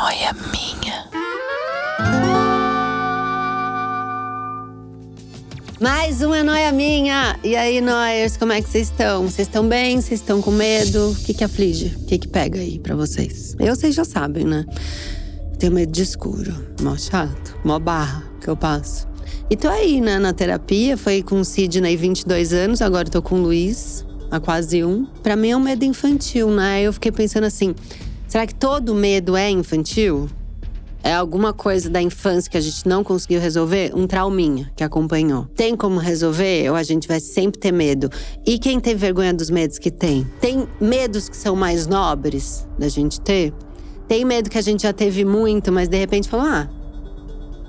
noia minha. Mais uma noia minha! E aí, noiers, como é que vocês estão? Vocês estão bem? Vocês estão com medo? O que aflige? O que pega aí pra vocês? Vocês já sabem, né? Tenho medo de escuro. Mó chato. Mó barra que eu passo. E tô aí, né, na terapia. Foi com o Sidney, 22 anos. Agora tô com o Luiz, há quase 1. Pra mim é um medo infantil, né? Eu fiquei pensando assim, será que todo medo é infantil? É alguma coisa da infância que a gente não conseguiu resolver? Um trauminha que acompanhou. Tem como resolver ou a gente vai sempre ter medo? E quem tem vergonha dos medos que tem? Tem medos que são mais nobres da gente ter? Tem medo que a gente já teve muito, mas de repente falou,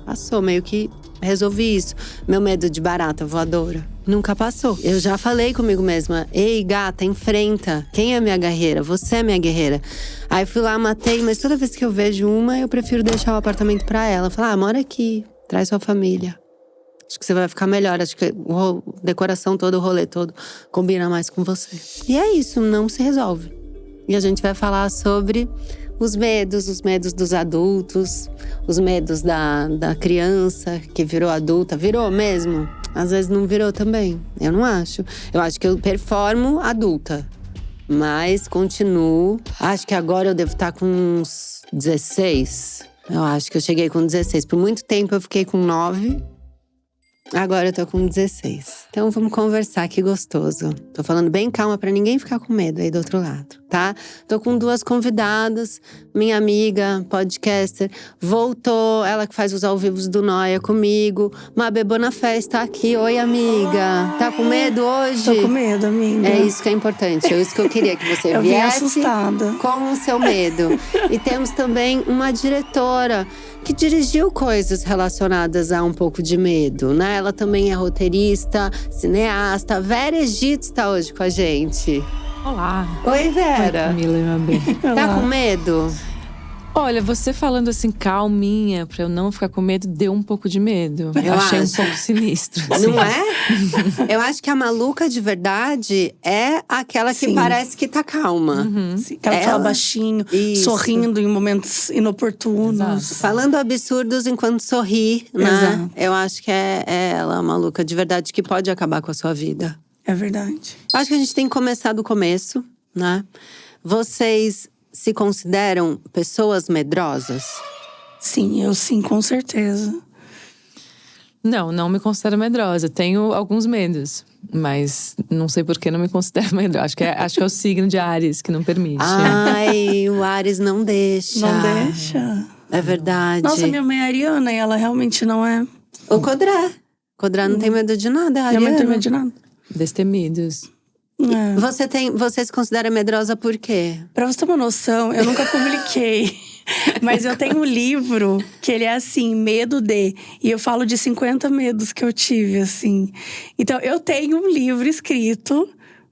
passou, meio que resolvi isso. Meu medo de barata voadora nunca passou. Eu já falei comigo mesma, ei gata, enfrenta. Quem é minha guerreira? Você é minha guerreira. Aí fui lá, matei, mas toda vez que eu vejo uma, eu prefiro deixar o apartamento pra ela. Falar, mora aqui, traz sua família. Acho que você vai ficar melhor, acho que a decoração toda, o rolê todo combina mais com você. E é isso, não se resolve. E a gente vai falar sobre os medos dos adultos, os medos da criança que virou adulta. Virou mesmo? Às vezes não virou também, eu não acho. Eu acho que eu performo adulta, mas continuo. Acho que agora eu devo estar com uns 16. Eu acho que eu cheguei com 16. Por muito tempo eu fiquei com 9. Agora eu tô com 16. Então vamos conversar, que gostoso. Tô falando bem calma pra ninguém ficar com medo aí do outro lado, tá? Tô com 2 convidadas. Minha amiga, podcaster, voltou. Ela que faz os ao vivos do Noia comigo. Mabê Bonafé está aqui. Oi, amiga. Tá com medo hoje? Tô com medo, amiga. É isso que é importante. É isso que eu queria que você eu viesse. Eu vim assustada. Com o seu medo. E temos também uma diretora que dirigiu coisas relacionadas a um pouco de medo, né? Ela também é roteirista, cineasta. Vera Egito está hoje com a gente. Olá. Oi, Vera. Oi, Camila e Mabê. Tá com medo? Olha, você falando assim, calminha, pra eu não ficar com medo, deu um pouco de medo. Eu achei um pouco sinistro. Assim. Não é? Eu acho que a maluca de verdade é aquela que parece que tá calma. Aquela que fala baixinho, sorrindo em momentos inoportunos. Exato. Falando absurdos enquanto sorri, né? Exato. Eu acho que é ela, a maluca de verdade, que pode acabar com a sua vida. É verdade. Acho que a gente tem que começar do começo, né? Vocês se consideram pessoas medrosas? Sim, eu sim, com certeza. Não me considero medrosa. Tenho alguns medos, mas não sei por que não me considero medrosa. Acho que é o signo de Áries que não permite. Ai, o Áries não deixa. Não deixa. É verdade. Nossa, minha mãe é ariana e ela realmente não é. O Codré. Codré não tem medo de nada, é Minha mãe não tem ariano. medo de nada. Destemidos. É. Você se considera medrosa por quê? Pra você ter uma noção, eu nunca publiquei. Mas eu tenho um livro que ele é assim, medo de. E eu falo de 50 medos que eu tive, assim. Então, eu tenho um livro escrito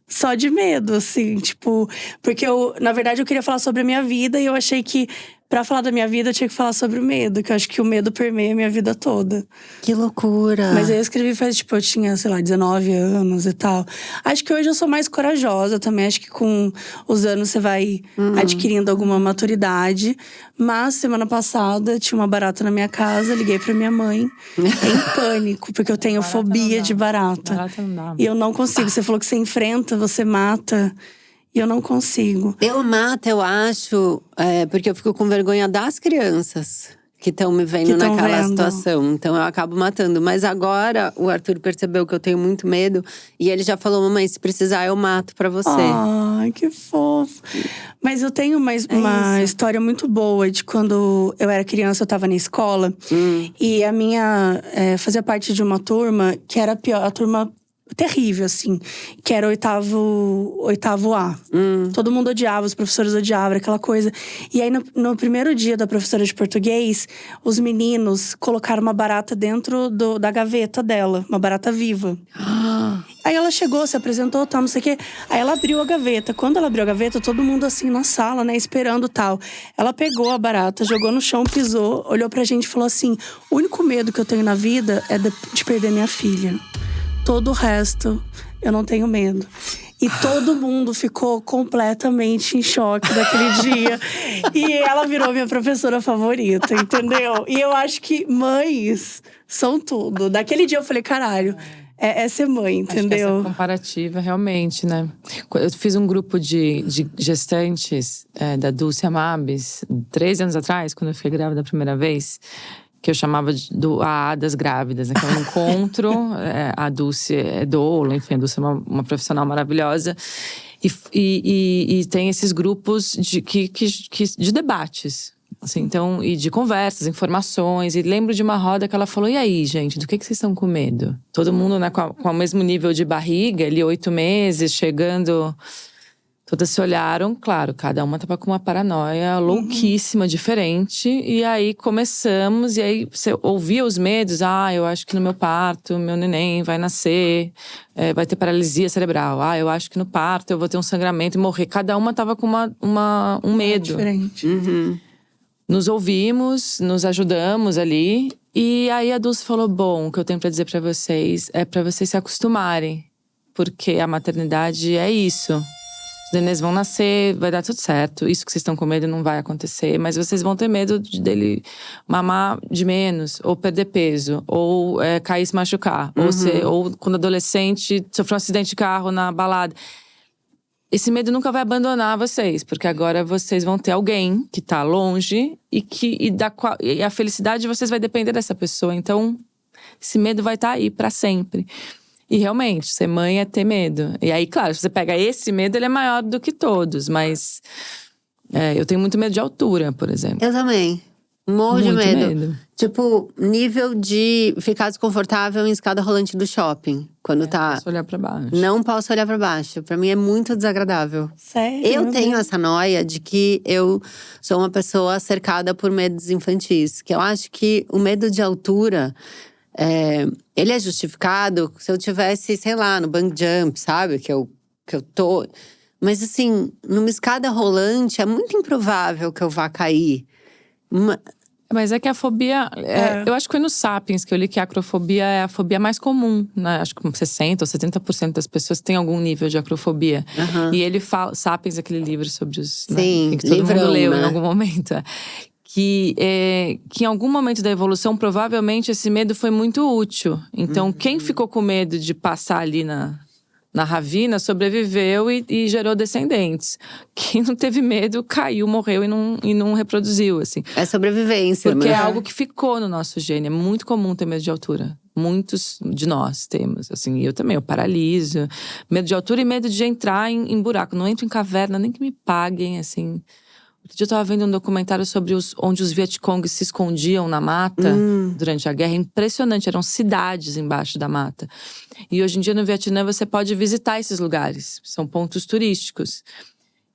só de medo, assim. Tipo, porque na verdade, eu queria falar sobre a minha vida. E eu achei que, pra falar da minha vida, eu tinha que falar sobre o medo. Que eu acho que o medo permeia a minha vida toda. Que loucura. Mas aí eu escrevi eu tinha, sei lá, 19 anos e tal. Acho que hoje eu sou mais corajosa também. Acho que com os anos você vai adquirindo alguma maturidade. Mas semana passada tinha uma barata na minha casa. Liguei pra minha mãe em pânico. Porque eu tenho fobia de barata. Barata não dá. E eu não consigo. Você falou que você enfrenta, você mata. E eu não consigo. Eu mato, eu acho, porque eu fico com vergonha das crianças que estão me vendo naquela situação. Então eu acabo matando. Mas agora o Arthur percebeu que eu tenho muito medo. E ele já falou, mamãe, se precisar eu mato pra você. Ai, que fofo. Mas eu tenho uma história muito boa de quando eu era criança, eu tava na escola. E a minha fazia parte de uma turma que era a turma terrível, assim. Que era oitavo A. Todo mundo odiava, os professores odiavam, aquela coisa. E aí, no primeiro dia da professora de português, os meninos colocaram uma barata dentro da gaveta dela. Uma barata viva. Aí ela chegou, se apresentou, tal, não sei o quê. Aí ela abriu a gaveta. Quando ela abriu a gaveta, todo mundo assim na sala, né, esperando tal. Ela pegou a barata, jogou no chão, pisou, olhou pra gente e falou assim: o único medo que eu tenho na vida é de perder minha filha. Todo o resto, eu não tenho medo. E todo mundo ficou completamente em choque daquele dia. E ela virou minha professora favorita, entendeu? E eu acho que mães são tudo. Daquele dia eu falei, caralho, é ser mãe, entendeu? Acho que essa comparativa, realmente, né? Eu fiz um grupo de gestantes da Dulce Amabis, 13 anos atrás, quando eu fiquei grávida a primeira vez. Que eu chamava do AA das grávidas, né? Que é um encontro. A Dulce é doula, enfim, a Dulce é uma profissional maravilhosa. E tem esses grupos de debates. Assim, então, e de conversas, informações. E lembro de uma roda que ela falou: e aí, gente, do que vocês estão com medo? Todo mundo, né, com o mesmo nível de barriga, ali 8 meses, chegando. Todas se olharam, claro, cada uma tava com uma paranoia louquíssima, diferente. E aí começamos, e aí você ouvia os medos. Eu acho que no meu parto, meu neném vai nascer, vai ter paralisia cerebral. Eu acho que no parto eu vou ter um sangramento e morrer. Cada uma tava com um medo. Diferente. Nos ouvimos, nos ajudamos ali. E aí a Dulce falou: bom, o que eu tenho pra dizer pra vocês é pra vocês se acostumarem. Porque a maternidade é isso. Os nenês vão nascer, vai dar tudo certo. Isso que vocês estão com medo não vai acontecer. Mas vocês vão ter medo dele mamar de menos, ou perder peso, ou cair e se machucar. Ou quando adolescente, sofrer um acidente de carro na balada. Esse medo nunca vai abandonar vocês. Porque agora vocês vão ter alguém que tá longe. E a felicidade de vocês vai depender dessa pessoa. Então, esse medo vai estar aí pra sempre. E realmente, ser mãe é ter medo. E aí, claro, se você pega esse medo, ele é maior do que todos. Mas eu tenho muito medo de altura, por exemplo. Eu também. Morro de Muito medo. Tipo, nível de ficar desconfortável em escada rolante do shopping. Quando tá… Não posso olhar pra baixo. Não posso olhar pra baixo. Pra mim é muito desagradável. Sério? Eu tenho essa noia de que eu sou uma pessoa cercada por medos infantis. Que eu acho que o medo de altura… ele é justificado se eu tivesse, sei lá, no bungee jump, sabe? Que eu tô… Mas assim, numa escada rolante é muito improvável que eu vá cair. Mas é que a fobia… eu acho que foi no Sapiens que eu li que a acrofobia é a fobia mais comum, né? Acho que 60% ou 70% das pessoas têm algum nível de acrofobia. E ele fala… Sapiens, aquele livro sobre os… Sim, né? Que todo livrão, mundo leu né? em algum momento. Que em algum momento da evolução, provavelmente esse medo foi muito útil. Então, quem ficou com medo de passar ali na ravina, sobreviveu e gerou descendentes. Quem não teve medo, caiu, morreu e não reproduziu, assim. É sobrevivência, Porque né? é algo que ficou no nosso gene. É muito comum ter medo de altura. Muitos de nós temos, assim. Eu também, eu paraliso. Medo de altura e medo de entrar em buraco. Não entro em caverna, nem que me paguem, assim… Outro dia eu tava vendo um documentário sobre onde os Vietcongs se escondiam na mata durante a guerra. Impressionante, eram cidades embaixo da mata. E hoje em dia no Vietnã você pode visitar esses lugares. São pontos turísticos.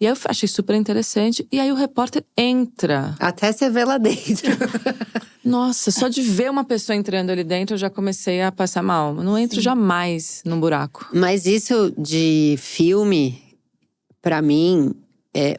E aí eu achei super interessante. E aí o repórter entra. Até você vê lá dentro. Nossa, só de ver uma pessoa entrando ali dentro eu já comecei a passar mal. Eu não entro jamais num buraco. Mas isso de filme, pra mim…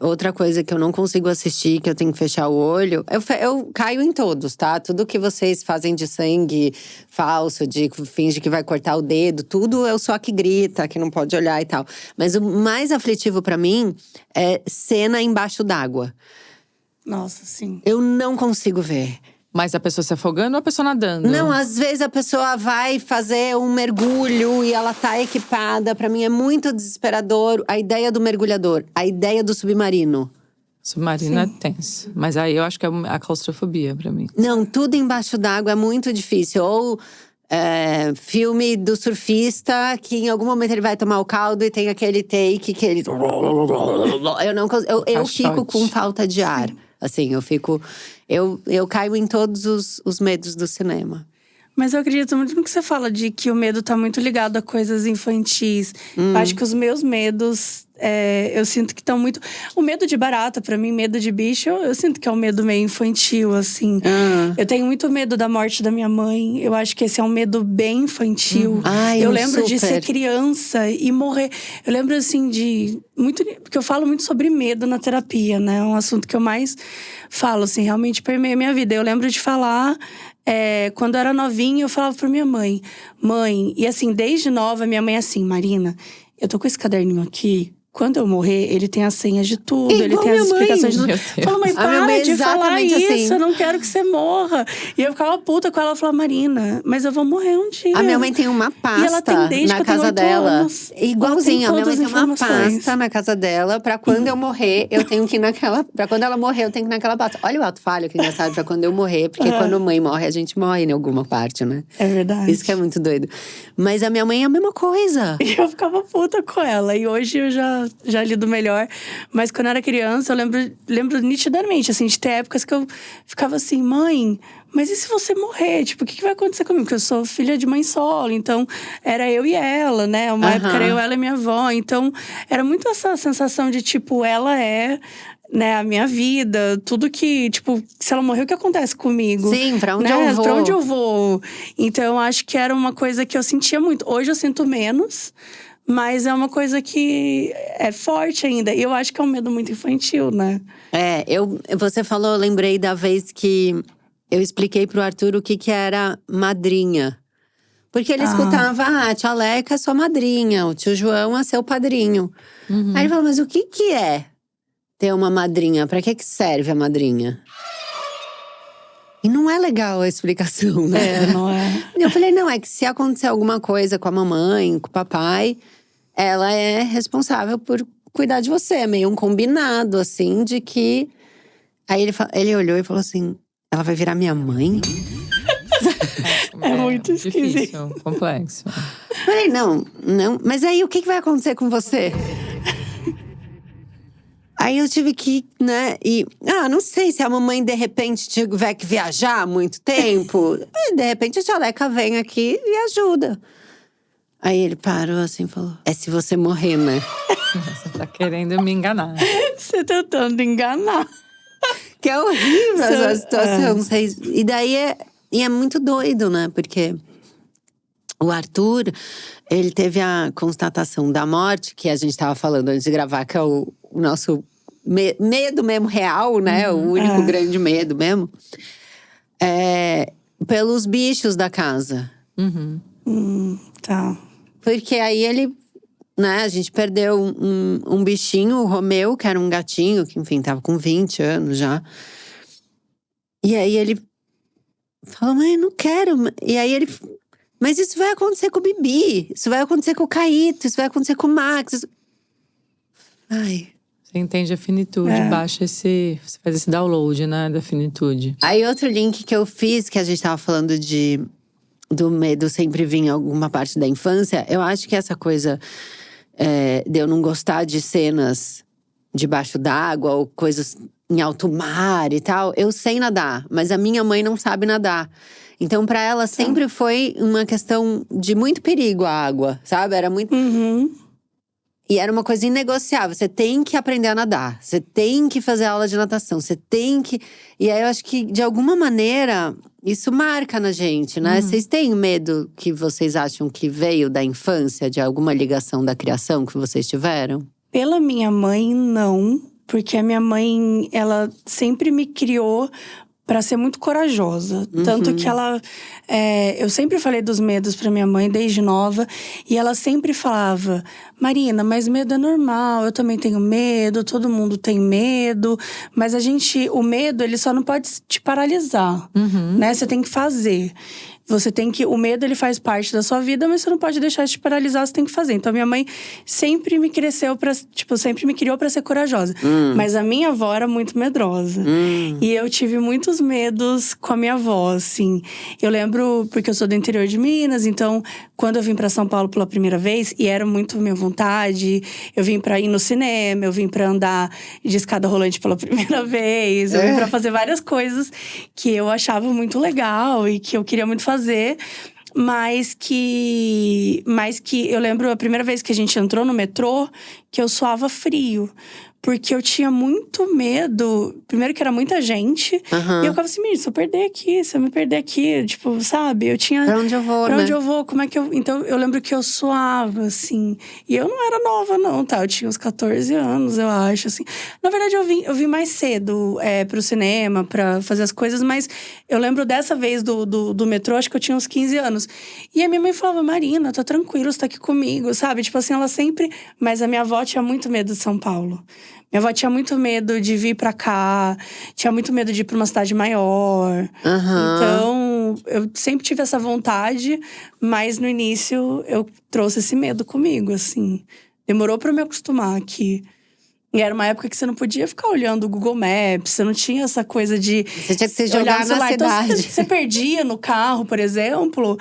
outra coisa que eu não consigo assistir, que eu tenho que fechar o olho… Eu caio em todos, tá? Tudo que vocês fazem de sangue falso, de finge que vai cortar o dedo… Tudo eu só que grita, que não pode olhar e tal. Mas o mais aflitivo pra mim é cena embaixo d'água. Nossa, sim. Eu não consigo ver. Mas a pessoa se afogando ou a pessoa nadando? Não, às vezes a pessoa vai fazer um mergulho e ela tá equipada. Pra mim é muito desesperador a ideia do mergulhador, a ideia do submarino. Submarino é tenso. Mas aí eu acho que é a claustrofobia pra mim. Não, tudo embaixo d'água é muito difícil. Ou filme do surfista, que em algum momento ele vai tomar o caldo e tem aquele take que ele… Eu fico com falta de ar. Assim, eu caio em todos os medos do cinema. Mas eu acredito muito no que você fala, de que o medo tá muito ligado a coisas infantis. Eu acho que os meus medos, eu sinto que estão muito… O medo de barata, pra mim, medo de bicho, eu sinto que é um medo meio infantil, assim. Eu tenho muito medo da morte da minha mãe. Eu acho que esse é um medo bem infantil. Eu lembro de ser criança e morrer. Eu lembro, assim, porque eu falo muito sobre medo na terapia, né? É um assunto que eu mais falo, assim, realmente permeia a minha vida. Eu lembro de falar… quando eu era novinha, eu falava pra minha mãe… Mãe… E assim, desde nova, minha mãe assim… Marina… eu tô com esse caderninho aqui. Quando eu morrer, ele tem as senhas de tudo, ele Igual tem as minha mãe. explicações de tudo. Meu Eu falo, mãe, A minha mãe é para de falar exatamente isso, assim. eu não quero que você morra. E eu ficava puta com ela, ela falava, Marina, mas eu vou morrer um dia. A minha mãe tem uma E ela tem pasta desde na que eu tenho casa 8 dela. anos. Igualzinho, a minha mãe Ela tem tem uma todas as informações. pasta na casa dela pra quando eu morrer, eu tenho que ir naquela. Pra quando ela morrer, eu tenho que ir naquela pasta. Olha o ato falho, que engraçado, pra quando eu morrer, porque quando a mãe morre, a gente morre em alguma parte, né? É verdade. Isso que é muito doido. Mas a minha mãe é a mesma coisa. E eu ficava puta com ela. E hoje eu já lido melhor. Mas quando eu era criança, eu lembro nitidamente, assim, de ter épocas que eu ficava assim, mãe, mas e se você morrer? Tipo, o que vai acontecer comigo? Porque eu sou filha de mãe solo, então era eu e ela, né? Uma época era eu, ela e minha avó. Então, era muito essa sensação de, tipo, ela é… né, a minha vida, tudo que, tipo, se ela morrer, o que acontece comigo? Sim, pra onde né? eu vou? Pra onde eu vou? Então, eu acho que era uma coisa que eu sentia muito. Hoje eu sinto menos, mas é uma coisa que é forte ainda. E eu acho que é um medo muito infantil, né? Você falou, eu lembrei da vez que eu expliquei pro Arthur o que era madrinha. Porque ele escutava, a tia Leca é sua madrinha, o tio João é seu padrinho. Aí ele falou, mas o que é ter uma madrinha? Pra que serve a madrinha? E não é legal a explicação, né? Não é. Eu falei, não, é que se acontecer alguma coisa com a mamãe, com o papai, ela é responsável por cuidar de você. É meio um combinado, assim, de que… Aí ele olhou e falou assim, ela vai virar minha mãe? É muito esquisito. Difícil, complexo. Falei, não, mas aí o que vai acontecer com você? Aí eu tive que, né, não sei se a mamãe de repente tiver que viajar há muito tempo. E de repente a tia Leca vem aqui e ajuda. Aí ele parou assim e falou, é se você morrer, né? Você tá querendo me enganar. Você tentando enganar. Que é horrível essa situação. E daí é muito doido, né? Porque o Arthur, ele teve a constatação da morte, que a gente tava falando antes de gravar, que é o nosso medo mesmo real, né? O único grande medo mesmo. Pelos bichos da casa. Tá. Porque aí ele… né, a gente perdeu um bichinho, o Romeu, que era um gatinho, que enfim, tava com 20 anos já. E aí ele falou, mãe, não quero. E aí ele… mas isso vai acontecer com o Bibi, isso vai acontecer com o Caíto, isso vai acontecer com o Max. Ai… Você entende a finitude, baixa você faz esse download, né, da finitude. Aí outro link que eu fiz, que a gente tava falando do medo sempre vir em alguma parte da infância. Eu acho que essa coisa de eu não gostar de cenas debaixo d'água ou coisas em alto mar e tal. Eu sei nadar, mas a minha mãe não sabe nadar. Então, pra ela sempre foi uma questão de muito perigo a água, sabe? Era muito… E era uma coisa inegociável. Você tem que aprender a nadar. Você tem que fazer aula de natação. Você tem que… E aí, eu acho que, de alguma maneira… isso marca na gente, né? Vocês têm medo que vocês acham que veio da infância? De alguma ligação da criação que vocês tiveram? Pela minha mãe, não. Porque a minha mãe, ela sempre me criou pra ser muito corajosa. Tanto que ela… eu sempre falei dos medos pra minha mãe, desde nova. E ela sempre falava… Marina, mas medo é normal, eu também tenho medo, todo mundo tem medo. Mas o medo, ele só não pode te paralisar, né? Você tem que fazer. O medo, ele faz parte da sua vida, mas você não pode deixar de te paralisar, você tem que fazer. Então, minha mãe sempre me sempre me criou pra ser corajosa. Mas a minha avó era muito medrosa. E eu tive muitos medos com a minha avó, assim. Eu lembro, porque eu sou do interior de Minas, então… quando eu vim pra São Paulo pela primeira vez, e era muito minha vontade, eu vim pra ir no cinema, eu vim pra andar de escada rolante pela primeira vez, eu vim pra fazer várias coisas que eu achava muito legal e que eu queria muito fazer. Mas que eu lembro a primeira vez que a gente entrou no metrô, que eu suava frio. Porque eu tinha muito medo. Primeiro que era muita gente. E eu ficava assim, se eu perder aqui, se eu me perder aqui, tipo, sabe? Eu tinha… Pra onde eu vou, Pra né? onde eu vou, como é que eu… Então, eu lembro que eu suava, assim. E eu não era nova, não, tá? Eu tinha uns 14 anos, eu acho, assim. Na verdade, eu vim mais cedo pro cinema, pra fazer as coisas. Mas eu lembro dessa vez do metrô, acho que eu tinha uns 15 anos. E a minha mãe falava, Marina, tá tranquilo, você tá aqui comigo, sabe? Tipo assim, ela sempre… Mas a minha avó tinha muito medo de São Paulo. Minha avó tinha muito medo de vir pra cá. Tinha muito medo de ir pra uma cidade maior. Então, eu sempre tive essa vontade. Mas no início, eu trouxe esse medo comigo, assim. Demorou pra eu me acostumar aqui. E era uma época que você não podia ficar olhando o Google Maps. Você não tinha essa coisa de… Você tinha que se jogar na cidade. Então, você perdia no carro, por exemplo.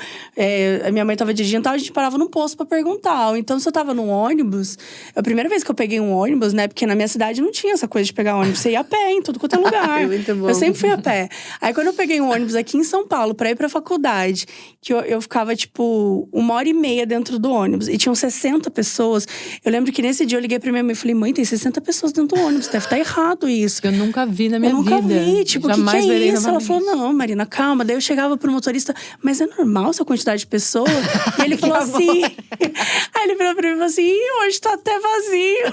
A minha mãe tava dirigindo, a gente parava num posto pra perguntar. Ou então, se eu tava num ônibus… A primeira vez que eu peguei um ônibus, né? Porque na minha cidade não tinha essa coisa de pegar ônibus. Você ia a pé em tudo quanto é lugar. Muito bom. Eu sempre fui a pé. Aí, quando eu peguei um ônibus aqui em São Paulo pra ir pra faculdade… Que eu ficava, tipo, 1h30 dentro do ônibus. E tinham 60 pessoas. Eu lembro que nesse dia eu liguei pra minha mãe e falei… Mãe, tem 60 pessoas dentro do ônibus. Deve estar errado isso. Eu nunca vi na minha vida. Eu nunca vi. Tipo, o que é verei isso? Ela novamente. falou, não, Marina, calma. Daí eu chegava pro motorista, mas é normal essa quantidade de pessoas? E ele falou assim… Aí ele virou pra mim e falou assim, Ih, hoje tá até vazio.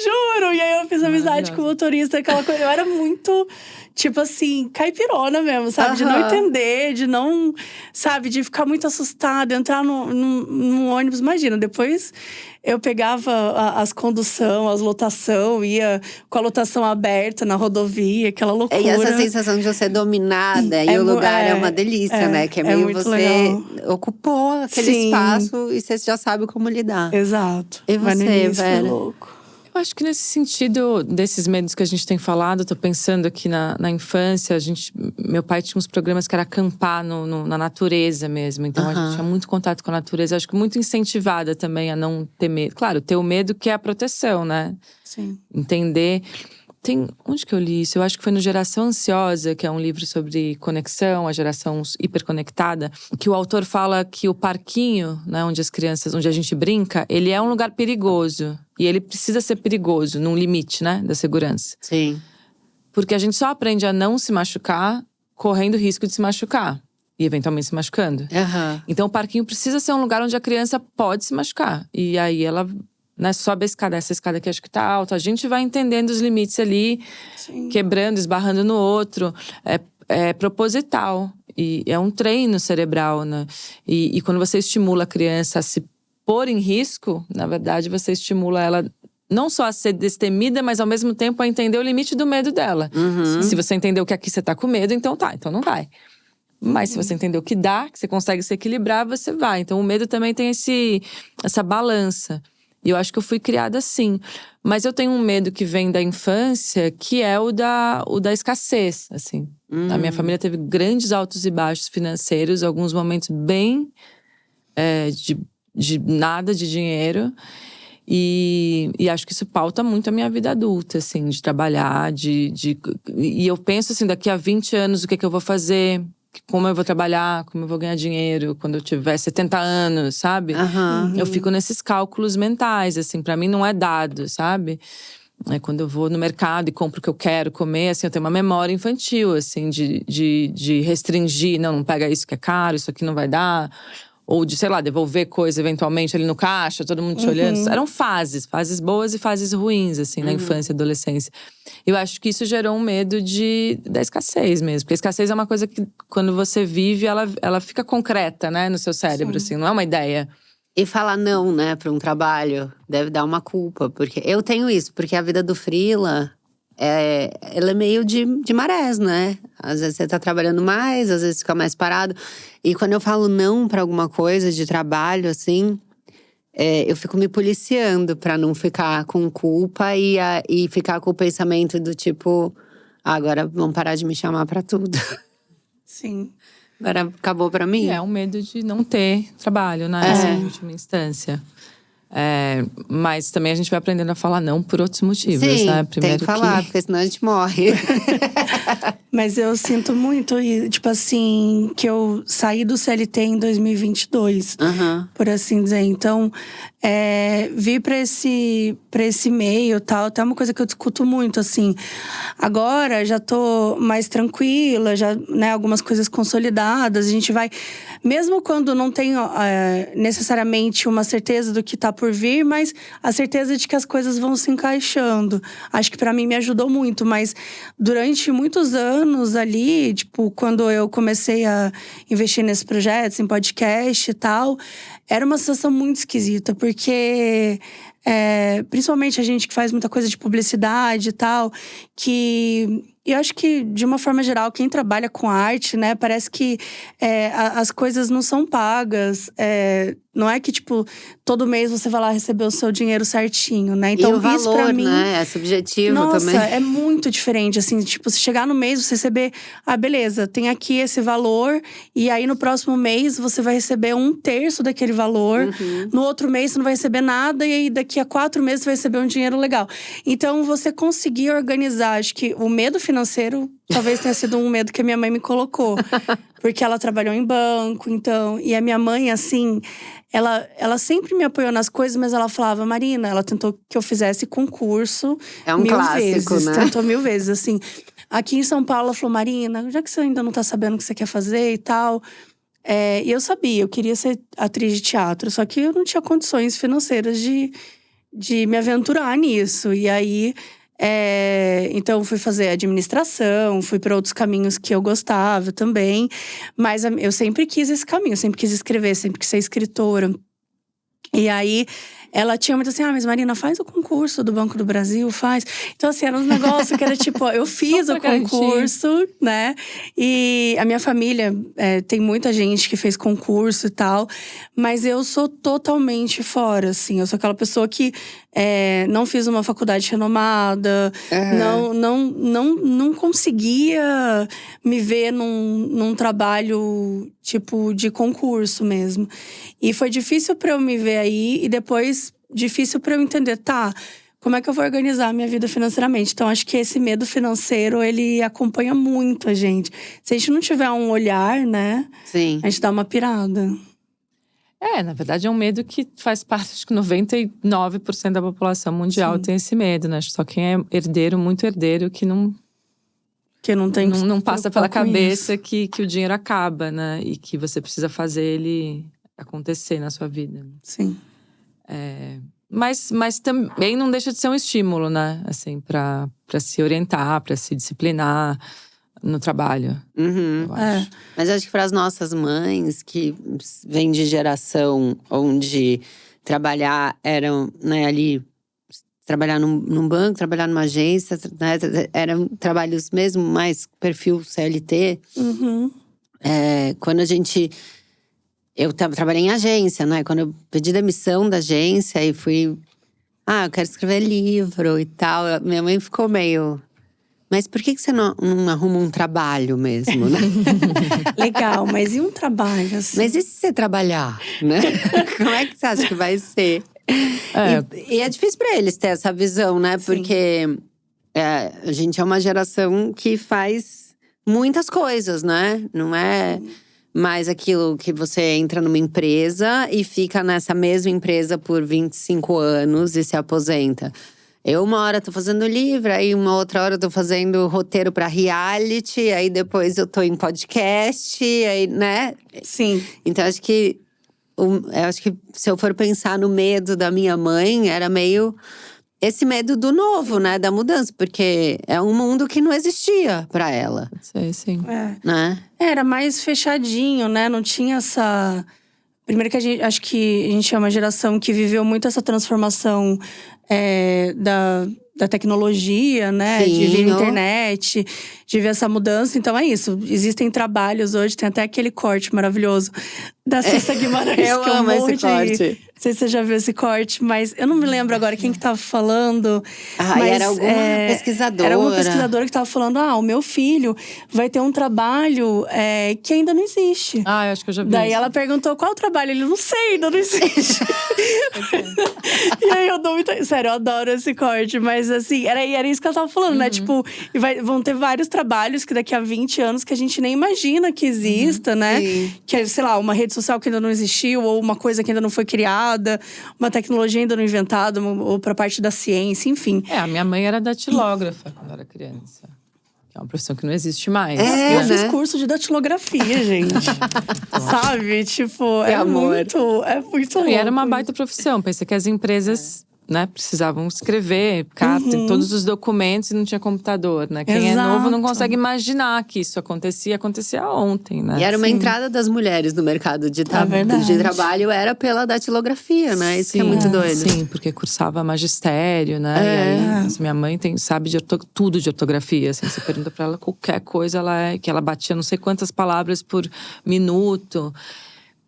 Juro. E aí eu fiz amizade com o motorista, aquela coisa. Eu era muito… Tipo assim, caipirona mesmo, sabe? De não entender, de não… Sabe? De ficar muito assustada, entrar num ônibus. Imagina, depois… Eu pegava as condução, as lotação, ia com a lotação aberta na rodovia, aquela loucura. E essa sensação de você dominada, e o lugar é uma delícia, né? Que é meio muito você legal. ocupou aquele espaço e você já sabe como lidar. Exato. E Mas no você, início foi Vera? louco. Eu acho que nesse sentido, desses medos que a gente tem falado, eu tô pensando aqui na infância, meu pai tinha uns programas que era acampar na natureza mesmo. Então a gente tinha muito contato com a natureza. Acho que muito incentivada também a não ter medo. Claro, ter o medo que é a proteção, né? Sim. Entender. Onde que eu li isso? Eu acho que foi no Geração Ansiosa, que é um livro sobre conexão, a geração hiperconectada, que o autor fala que o parquinho, né, onde a gente brinca, ele é um lugar perigoso. E ele precisa ser perigoso, num limite, né, da segurança. Sim. Porque a gente só aprende a não se machucar correndo risco de se machucar. E eventualmente se machucando. Então o parquinho precisa ser um lugar onde a criança pode se machucar. E aí ela… Né, sobe a escada, essa escada aqui acho que tá alta. A gente vai entendendo os limites ali, quebrando, esbarrando no outro. É proposital. E é um treino cerebral, né? E quando você estimula a criança a se pôr em risco, na verdade, você estimula ela não só a ser destemida, mas ao mesmo tempo a entender o limite do medo dela. Se você entendeu que aqui você tá com medo, então não vai. Mas se você entender o que dá, que você consegue se equilibrar, você vai. Então o medo também tem essa balança. E eu acho que eu fui criada assim. Mas eu tenho um medo que vem da infância, que é o da escassez, assim. A minha família teve grandes altos e baixos financeiros, alguns momentos bem de nada de dinheiro. E acho que isso pauta muito a minha vida adulta, assim, de trabalhar, e eu penso assim, daqui a 20 anos, o que eu vou fazer? Como eu vou trabalhar, como eu vou ganhar dinheiro quando eu tiver 70 anos, sabe? Eu fico nesses cálculos mentais, assim, pra mim não é dado, sabe? Quando eu vou no mercado e compro o que eu quero comer, assim, eu tenho uma memória infantil, assim, de restringir. Não pega isso que é caro, isso aqui não vai dar. Ou de, sei lá, devolver coisa eventualmente ali no caixa, todo mundo te olhando. Eram fases boas e fases ruins, assim, na infância e adolescência. Eu acho que isso gerou um medo da escassez mesmo. Porque a escassez é uma coisa que, quando você vive, ela fica concreta, né, no seu cérebro, assim, não é uma ideia. E falar não, né, pra um trabalho, deve dar uma culpa. Porque eu tenho isso, porque a vida do freela… ela é meio de marés, né? Às vezes você tá trabalhando mais, às vezes fica mais parado. E quando eu falo não pra alguma coisa de trabalho, assim… eu fico me policiando pra não ficar com culpa e ficar com o pensamento do tipo… agora vão parar de me chamar pra tudo. Sim. Agora acabou pra mim. E é um medo de não ter trabalho, né? Em última instância. Mas também a gente vai aprendendo a falar não por outros motivos, Sim, né? Primeiro tem que falar, porque senão a gente morre. Mas eu sinto muito, tipo assim, que eu saí do CLT em 2022, por assim dizer. Então, vir pra esse meio e tal, até uma coisa que eu discuto muito, assim. Agora, já tô mais tranquila, já, né, algumas coisas consolidadas. A gente vai… Mesmo quando não tenho necessariamente uma certeza do que tá por vir, mas a certeza de que as coisas vão se encaixando. Acho que pra mim me ajudou muito, mas durante muitos anos ali, tipo, quando eu comecei a investir nesses projetos, em podcast e tal, era uma sensação muito esquisita, porque… principalmente a gente que faz muita coisa de publicidade e tal, que… eu acho que, de uma forma geral, quem trabalha com arte, né, parece que as coisas não são pagas. Não é que, tipo, todo mês você vai lá receber o seu dinheiro certinho, né? Então, e o valor, isso pra mim… né? É subjetivo também. Nossa, é muito diferente, assim. Tipo, se chegar no mês, você receber… Ah, beleza, tem aqui esse valor. E aí, no próximo mês, você vai receber 1/3 daquele valor. Uhum. No outro mês, você não vai receber nada. E aí, daqui a 4 meses, você vai receber um dinheiro legal. Então, você conseguir organizar… Acho que o medo financeiro… talvez tenha sido um medo que a minha mãe me colocou. Porque ela trabalhou em banco, então… E a minha mãe, assim… Ela sempre me apoiou nas coisas, mas ela falava… Marina, ela tentou que eu fizesse concurso É um 1000 clássico, vezes, né? tentou 1000 vezes, assim. Aqui em São Paulo, ela falou… Marina, já que você ainda não tá sabendo o que você quer fazer e tal… e eu sabia, eu queria ser atriz de teatro. Só que eu não tinha condições financeiras de me aventurar nisso. E aí… então, fui fazer administração, fui para outros caminhos que eu gostava também. Mas eu sempre quis esse caminho, sempre quis escrever, sempre quis ser escritora. E aí, ela tinha muito assim… mas Marina, faz o concurso do Banco do Brasil, faz. Então, assim, era uns negócios que era tipo… eu fiz o concurso, né? E a minha família, tem muita gente que fez concurso e tal. Mas eu sou totalmente fora, assim. Eu sou aquela pessoa que… não fiz uma faculdade renomada. Não conseguia me ver num trabalho, tipo, de concurso mesmo. E foi difícil pra eu me ver aí. E depois, difícil pra eu entender… Tá, como é que eu vou organizar a minha vida financeiramente? Então, acho que esse medo financeiro, ele acompanha muito a gente. Se a gente não tiver um olhar, né? Sim. A gente dá uma pirada. Na verdade é um medo que faz parte, acho que 99% da população mundial tem esse medo, né? Só quem é herdeiro, muito herdeiro, que não tem não passa pela cabeça que o dinheiro acaba, né? E que você precisa fazer ele acontecer na sua vida. Sim. Mas também não deixa de ser um estímulo, né? Assim, pra se orientar, pra se disciplinar no trabalho. Uhum. Eu acho. Mas acho que para as nossas mães, que vêm de geração onde trabalhar eram, né, ali… trabalhar num banco, trabalhar numa agência, né, eram trabalhos mesmo mais perfil CLT. Uhum. Quando eu trabalhei em agência, né? Quando eu pedi demissão da agência e fui… eu quero escrever livro e tal. Minha mãe ficou meio… Mas por que você não arruma um trabalho mesmo, né? Legal, mas e um trabalho, assim? Mas e se você trabalhar, né? Como é que você acha que vai ser? E é difícil pra eles ter essa visão, né? Sim. Porque a gente é uma geração que faz muitas coisas, né? Não é mais aquilo que você entra numa empresa e fica nessa mesma empresa por 25 anos e se aposenta. Eu uma hora tô fazendo livro, aí uma outra hora eu tô fazendo roteiro pra reality, aí depois eu tô em podcast, aí, né? Sim. Então acho que se eu for pensar no medo da minha mãe, era meio esse medo do novo, né? Da mudança, porque é um mundo que não existia pra ela. Sim. Né? Era mais fechadinho, né? Não tinha essa… Primeiro que acho que a gente é uma geração que viveu muito essa transformação da tecnologia, né? Sim, de vir na internet, de ver essa mudança. Então é isso. Existem trabalhos hoje, tem até aquele corte maravilhoso da Cissa Guimarães. Eu amo esse corte. Não sei se você já viu esse corte, mas eu não me lembro agora quem que tava falando. Mas, era alguma pesquisadora. Era uma pesquisadora que tava falando: o meu filho vai ter um trabalho que ainda não existe. Eu acho que eu já vi. Daí isso. ela perguntou qual o trabalho. Ele, não sei, ainda não existe. E aí eu dou muita… Sério, eu adoro esse corte. Mas assim, era isso que ela tava falando, né? Tipo, vão ter vários trabalhos que daqui a 20 anos que a gente nem imagina que exista, né? Sim. Que é, sei lá, uma rede social que ainda não existiu, ou uma coisa que ainda não foi criada. inventada, uma tecnologia ainda não inventada, ou pra parte da ciência, enfim. A minha mãe era datilógrafa quando eu era criança. Que é uma profissão que não existe mais. Eu fiz curso de datilografia, gente. Sabe? Tipo, é muito louco. E era uma baita profissão. Pensei que as empresas… né, precisavam escrever carta, todos os documentos e não tinha computador, né? Quem é novo não consegue imaginar que isso acontecia ontem, né? E era uma entrada das mulheres no mercado de trabalho, era pela datilografia, né? Isso que é muito doido. Sim, porque cursava magistério, né? E aí, assim, minha mãe sabe tudo de ortografia, assim. Você pergunta pra ela qualquer coisa, que ela batia não sei quantas palavras por minuto.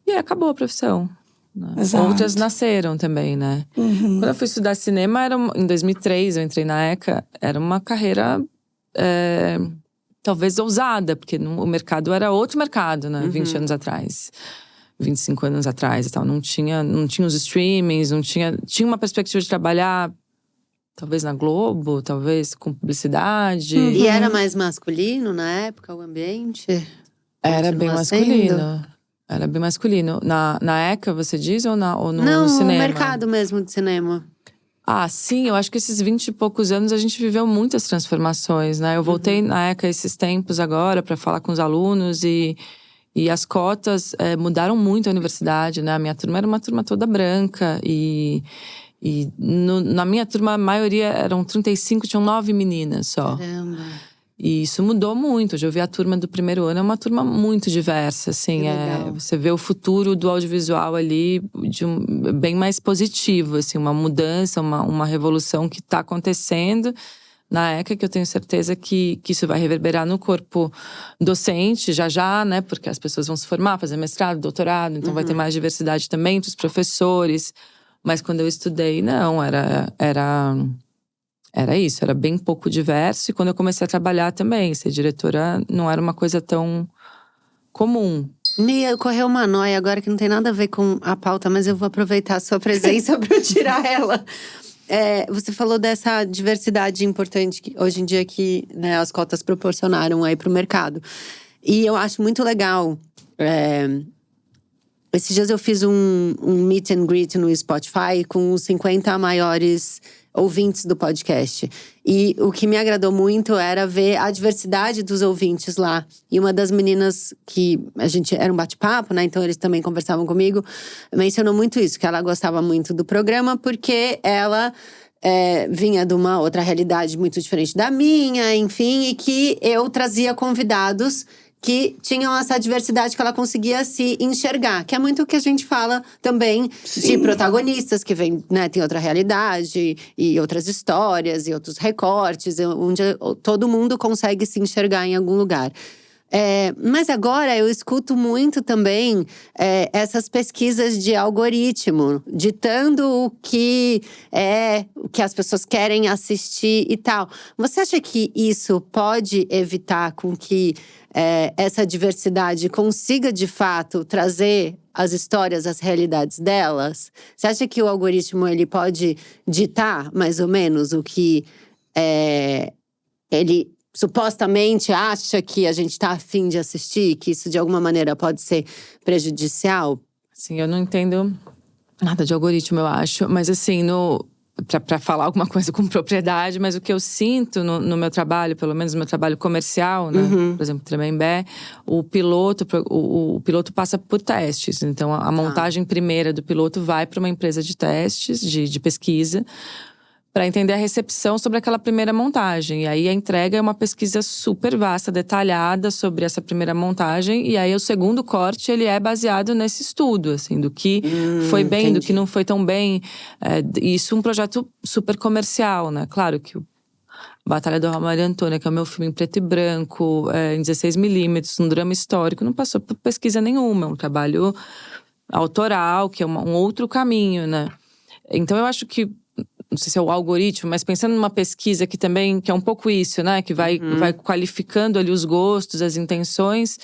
E aí acabou a profissão. Outras nasceram também, né? Quando eu fui estudar cinema, em 2003, eu entrei na ECA. Era uma carreira, talvez ousada. Porque o mercado era outro mercado, né? 20 anos atrás. 25 anos atrás e tal. Não tinha os streamings, não tinha… Tinha uma perspectiva de trabalhar… Talvez na Globo, talvez com publicidade. E era mais masculino na época, o ambiente? Era bem masculino. Era bem masculino. Na ECA, você diz? Ou no cinema? Não, no mercado mesmo de cinema. Sim. Eu acho que esses 20 e poucos anos a gente viveu muitas transformações, né? Eu voltei na ECA esses tempos agora para falar com os alunos. E as cotas mudaram muito a universidade, né? A minha turma era uma turma toda branca. Na minha turma, a maioria eram 35, tinham 9 meninas só. Caramba. E isso mudou muito. Hoje eu vi a turma do primeiro ano, é uma turma muito diversa, assim. Você vê o futuro do audiovisual ali bem mais positivo, assim. Uma mudança, uma revolução que está acontecendo na ECA, que eu tenho certeza que isso vai reverberar no corpo docente já, né? Porque as pessoas vão se formar, fazer mestrado, doutorado. Então vai ter mais diversidade também entre os professores. Mas quando eu estudei, não, era isso, era bem pouco diverso. E quando eu comecei a trabalhar também, ser diretora não era uma coisa tão comum. Me ocorreu uma noia agora que não tem nada a ver com a pauta, mas eu vou aproveitar a sua presença para eu tirar ela. Você falou dessa diversidade importante que hoje em dia que, né, as cotas proporcionaram aí para o mercado. E eu acho muito legal. Esses dias eu fiz um meet and greet no Spotify com os 50 maiores ouvintes do podcast. E o que me agradou muito era ver a diversidade dos ouvintes lá. E uma das meninas que era um bate-papo, né? Então eles também conversavam comigo, mencionou muito isso, que ela gostava muito do programa porque ela vinha de uma outra realidade muito diferente da minha, enfim, e que eu trazia convidados que tinham essa diversidade que ela conseguia se enxergar. Que é muito o que a gente fala também de protagonistas que vêm, né, tem outra realidade e outras histórias e outros recortes, onde todo mundo consegue se enxergar em algum lugar. Mas agora eu escuto muito também essas pesquisas de algoritmo, ditando o que as pessoas querem assistir e tal. Você acha que isso pode evitar com que essa diversidade consiga, de fato, trazer as histórias, as realidades delas? Você acha que o algoritmo ele pode ditar, mais ou menos, o que ele supostamente acha que a gente tá afim de assistir? Que isso, de alguma maneira, pode ser prejudicial? Sim, eu não entendo nada de algoritmo, eu acho. Mas assim, pra falar alguma coisa com propriedade, mas o que eu sinto no meu trabalho, pelo menos no meu trabalho comercial, né? Por exemplo, Tremembé, o piloto passa por testes. Então, a montagem primeira do piloto vai para uma empresa de testes, de pesquisa, para entender a recepção sobre aquela primeira montagem. E aí a entrega é uma pesquisa super vasta, detalhada sobre essa primeira montagem. E aí o segundo corte, ele é baseado nesse estudo, assim, do que foi bem, entendi. do que não foi tão bem. Isso é um projeto super comercial, né? Claro que o Batalha do Maria Antônia, que é o meu filme em preto e branco, em 16mm, um drama histórico, não passou por pesquisa nenhuma. É um trabalho autoral, que é um outro caminho, né? Então eu acho que, não sei se é o algoritmo, mas pensando numa pesquisa que também, que é um pouco isso, né? Que vai qualificando ali os gostos, as intenções.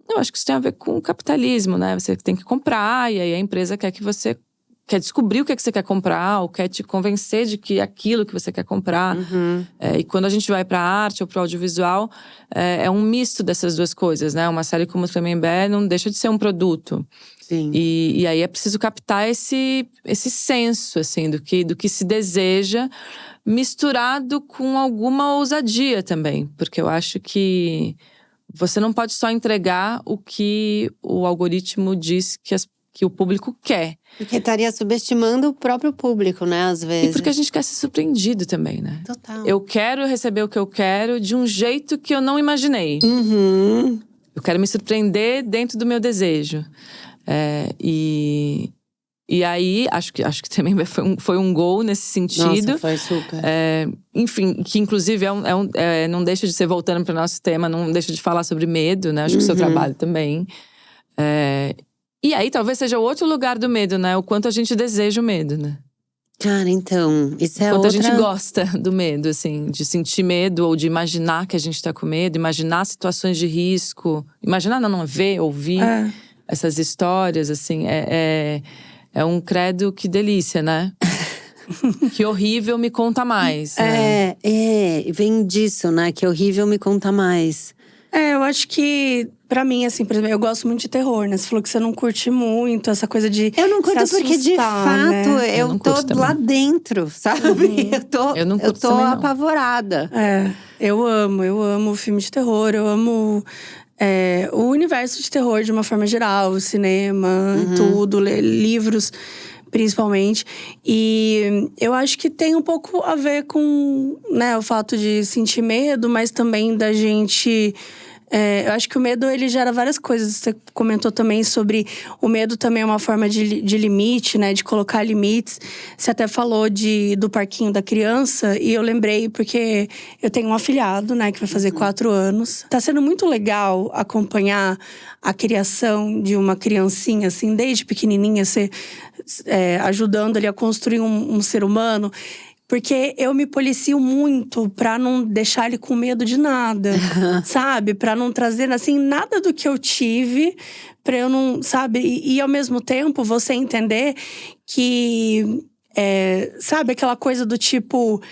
Eu acho que isso tem a ver com o capitalismo, né? Você tem que comprar, e aí a empresa quer que você quer descobrir o que você quer comprar, ou quer te convencer de que é aquilo que você quer comprar. E quando a gente vai pra arte ou pro audiovisual, é um misto dessas duas coisas, né? Uma série como Tremembé não deixa de ser um produto. Sim. E aí é preciso captar esse senso, assim, do que se deseja, misturado com alguma ousadia também. Porque eu acho que você não pode só entregar o que o algoritmo diz que o público quer. Porque estaria subestimando o próprio público, né, às vezes. E porque a gente quer ser surpreendido também, né? Total. Eu quero receber o que eu quero de um jeito que eu não imaginei. Eu quero me surpreender dentro do meu desejo. E aí, acho que também foi um gol nesse sentido. Nossa, foi super. Enfim, que inclusive não deixa de ser, voltando para o nosso tema, não deixa de falar sobre medo, né? Acho que o seu trabalho também. E aí, talvez seja o outro lugar do medo, né? O quanto a gente deseja o medo, né? Cara, então, isso é Quanto outra… a gente gosta do medo, assim. De sentir medo, ou de imaginar que a gente tá com medo. Imaginar situações de risco. Imaginar, não ver, ouvir essas histórias, assim. É um credo, que delícia, né? Que horrível, me conta mais, né? Vem disso, né? Que horrível, me conta mais. Eu acho que, pra mim, assim, por exemplo, eu gosto muito de terror, né? Você falou que você não curte muito essa coisa de… Eu não curto porque, de fato, né? eu tô lá dentro, sabe? Eu tô apavorada. Eu amo filme de terror, eu amo… o universo de terror de uma forma geral, o cinema, tudo, ler livros principalmente. E eu acho que tem um pouco a ver com, né, o fato de sentir medo, mas também da gente… eu acho que o medo, ele gera várias coisas. Você comentou também sobre o medo também é uma forma de limite, né? De colocar limites. Você até falou do parquinho da criança. E eu lembrei porque eu tenho um afilhado, né? Que vai fazer 4 anos. Tá sendo muito legal acompanhar a criação de uma criancinha, assim. Desde pequenininha, ajudando ele a construir um ser humano. Porque eu me policio muito pra não deixar ele com medo de nada, sabe? Pra não trazer, assim, nada do que eu tive, pra eu não, sabe? E ao mesmo tempo, você entender que… sabe, aquela coisa do tipo…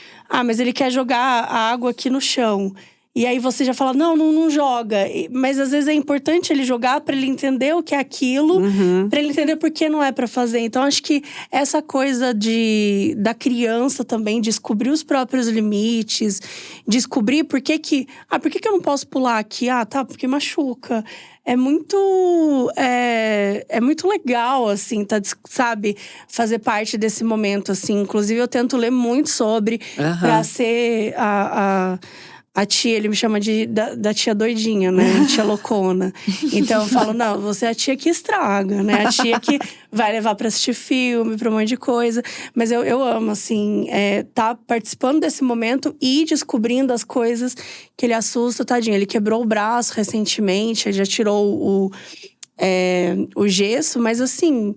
mas ele quer jogar a água aqui no chão. E aí você já fala, não joga. Mas às vezes é importante ele jogar pra ele entender o que é aquilo. Pra ele entender por que não é pra fazer. Então acho que essa coisa da criança também, descobrir os próprios limites. Descobrir por que eu não posso pular aqui? Porque machuca. É muito legal, assim, sabe? Fazer parte desse momento, assim. Inclusive, eu tento ler muito sobre… Pra ser a tia, ele me chama da tia doidinha, né? Tia loucona. Então eu falo, não, você é a tia que estraga, né? A tia que vai levar pra assistir filme, pra um monte de coisa. Mas eu amo, assim, tá participando desse momento e descobrindo as coisas que ele assusta, tadinho. Ele quebrou o braço recentemente, ele já tirou o gesso, mas assim…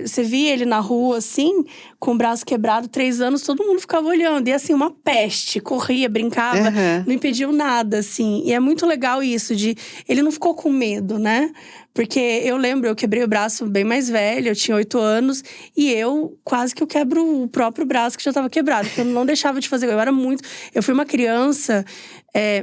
você via ele na rua, assim, com o braço quebrado, 3 anos, todo mundo ficava olhando. E assim, uma peste, corria, brincava, não impediu nada, assim. E é muito legal isso, ele não ficou com medo, né? Porque eu lembro, eu quebrei o braço bem mais velho, eu tinha 8 anos. E eu quase que eu quebro o próprio braço que já estava quebrado. Porque eu não deixava de fazer, eu fui uma criança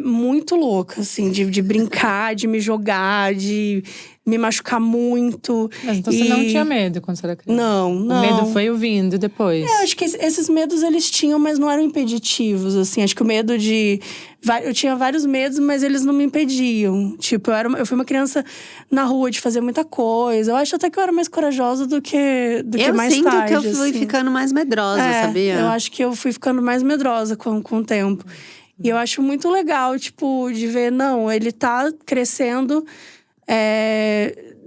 muito louca, assim, de brincar, de me jogar, de me machucar muito. Mas então você não tinha medo quando você era criança? Não. O medo foi vindo depois? Eu acho que esses medos eles tinham, mas não eram impeditivos, assim. Acho que o medo eu tinha vários medos, mas eles não me impediam. Tipo, eu fui uma criança na rua de fazer muita coisa. Eu acho até que eu era mais corajosa do que mais tarde. Eu sinto que eu fui ficando mais medrosa, sabia? Eu acho que eu fui ficando mais medrosa com o tempo. E eu acho muito legal, tipo, de ver… Não, ele tá crescendo…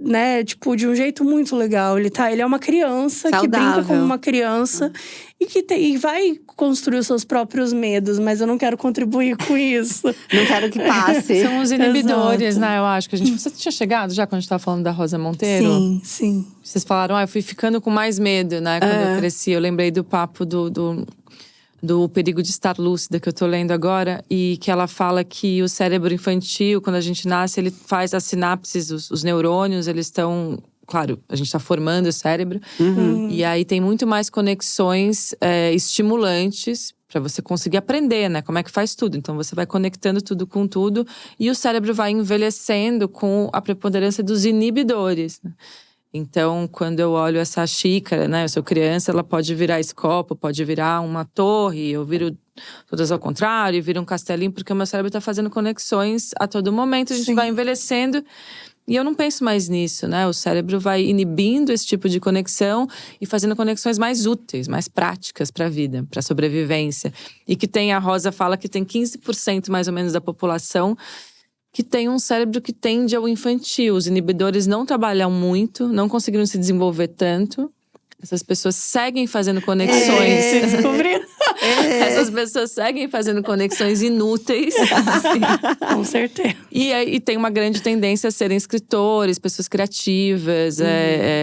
né, tipo, de um jeito muito legal. Ele é uma criança saudável, que brinca como uma criança e vai construir os seus próprios medos, mas eu não quero contribuir com isso. Não quero que passe. São os inibidores, né? Eu acho que você tinha chegado já quando a gente tava falando da Rosa Monteiro? Sim. Vocês falaram, eu fui ficando com mais medo, né? Quando eu cresci. Eu lembrei do papo do Perigo de Estar Lúcida, que eu tô lendo agora. E que ela fala que o cérebro infantil, quando a gente nasce, ele faz as sinapses, os neurônios, eles estão claro, a gente tá formando o cérebro. E aí tem muito mais conexões estimulantes para você conseguir aprender, né? Como é que faz tudo. Então você vai conectando tudo com tudo. E o cérebro vai envelhecendo com a preponderância dos inibidores, né? Então, quando eu olho essa xícara, né? Eu sou criança, ela pode virar esse copo, pode virar uma torre. Eu viro todas ao contrário, viro um castelinho. Porque o meu cérebro tá fazendo conexões a todo momento. A gente vai envelhecendo. E eu não penso mais nisso, né? O cérebro vai inibindo esse tipo de conexão e fazendo conexões mais úteis, mais práticas para a vida, para a sobrevivência. E que tem, a Rosa fala que tem 15% mais ou menos da população que tem um cérebro que tende ao infantil. Os inibidores não trabalham muito, não conseguiram se desenvolver tanto. Essas pessoas seguem fazendo conexões. Você descobriu? Essas pessoas seguem fazendo conexões inúteis. Assim. Com certeza. E tem uma grande tendência a serem escritores, pessoas criativas.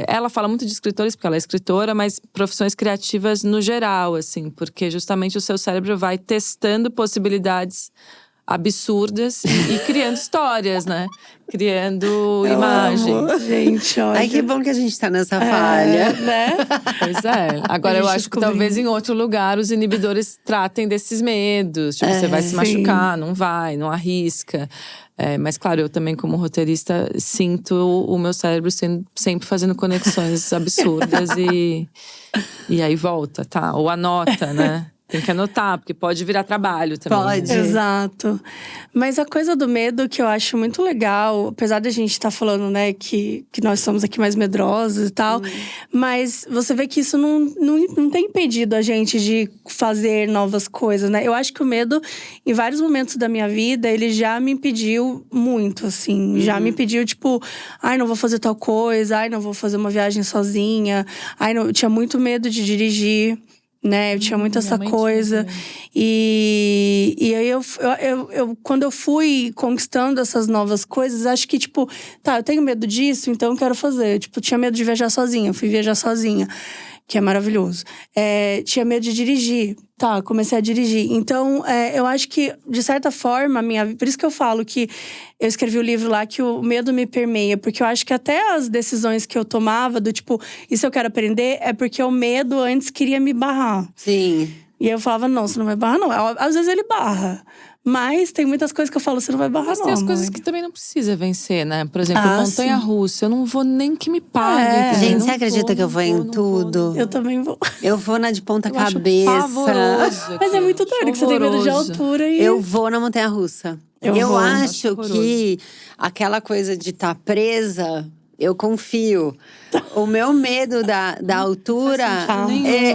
Ela fala muito de escritores, porque ela é escritora, mas profissões criativas no geral, assim. Porque justamente o seu cérebro vai testando possibilidades absurdas e criando histórias, né? Criando imagens. Gente, olha. Ai, que bom que a gente tá nessa falha. Né? Pois é. Agora eu acho que talvez em outro lugar os inibidores tratem desses medos. Tipo, você vai se machucar, não vai, não arrisca. Mas claro, eu também como roteirista sinto o meu cérebro sempre fazendo conexões absurdas e aí volta, tá? Ou anota, né? Tem que anotar, porque pode virar trabalho também. Pode. Né? Exato. Mas a coisa do medo que eu acho muito legal, apesar da gente estar falando, né, que nós somos aqui mais medrosos e tal, mas você vê que isso não tem impedido a gente de fazer novas coisas, né? Eu acho que o medo, em vários momentos da minha vida, ele já me impediu muito, assim. Já me impediu, tipo, ai, não vou fazer tal coisa, ai, não vou fazer uma viagem sozinha, ai, não, eu tinha muito medo de dirigir. Né, eu tinha muito essa coisa. E aí eu, quando eu fui conquistando essas novas coisas, acho que, tipo, tá, eu tenho medo disso, então eu quero fazer. Tipo, tinha medo de viajar sozinha, fui viajar sozinha, que é maravilhoso. Tinha medo de dirigir, tá, comecei a dirigir. Então, eu acho que, de certa forma, por isso que eu falo que eu escrevi o livro lá, que o medo me permeia. Porque eu acho que até as decisões que eu tomava, do tipo, isso eu quero aprender, é porque o medo antes queria me barrar. Sim. E eu falava, não, você não vai barrar, não. Às vezes ele barra. Mas tem muitas coisas que eu falo, você não vai barrar, mas não. Mas tem as coisas que também não precisa vencer, né? Por exemplo, montanha-russa. Eu não vou nem que me pague. Gente, você acredita que eu vou em tudo? Eu também vou. Eu vou na de ponta cabeça. Mas é muito doido, que você tem medo de altura e… Eu vou na montanha-russa. Eu acho que aquela coisa de estar presa… Eu confio. O meu medo da altura,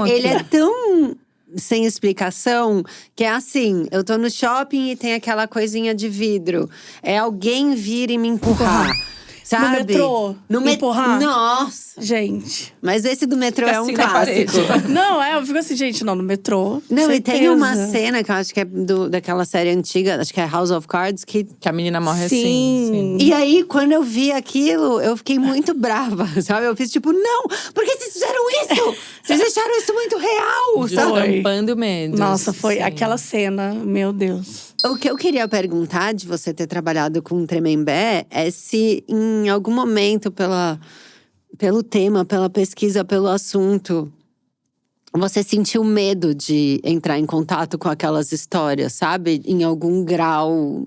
ele é tão sem explicação, que é assim, eu tô no shopping e tem aquela coisinha de vidro. É alguém vir e me empurrar. Sabe? No metrô. Empurrar. Nossa! Gente. Mas esse do metrô fica é um assim clássico. Não, eu fico assim, gente, não, no metrô. Não, certeza. E tem uma cena que eu acho que é daquela série antiga, acho que é House of Cards, que a menina morre Sim. assim. E aí, quando eu vi aquilo, eu fiquei muito brava, sabe? Eu fiz tipo, não! Por que vocês fizeram isso? Vocês deixaram isso muito real, sabe? Tampando medo. Nossa, foi aquela cena, meu Deus. O que eu queria perguntar de você ter trabalhado com Tremembé é se em algum momento, pelo tema, pela pesquisa, pelo assunto, você sentiu medo de entrar em contato com aquelas histórias, sabe? Em algum grau,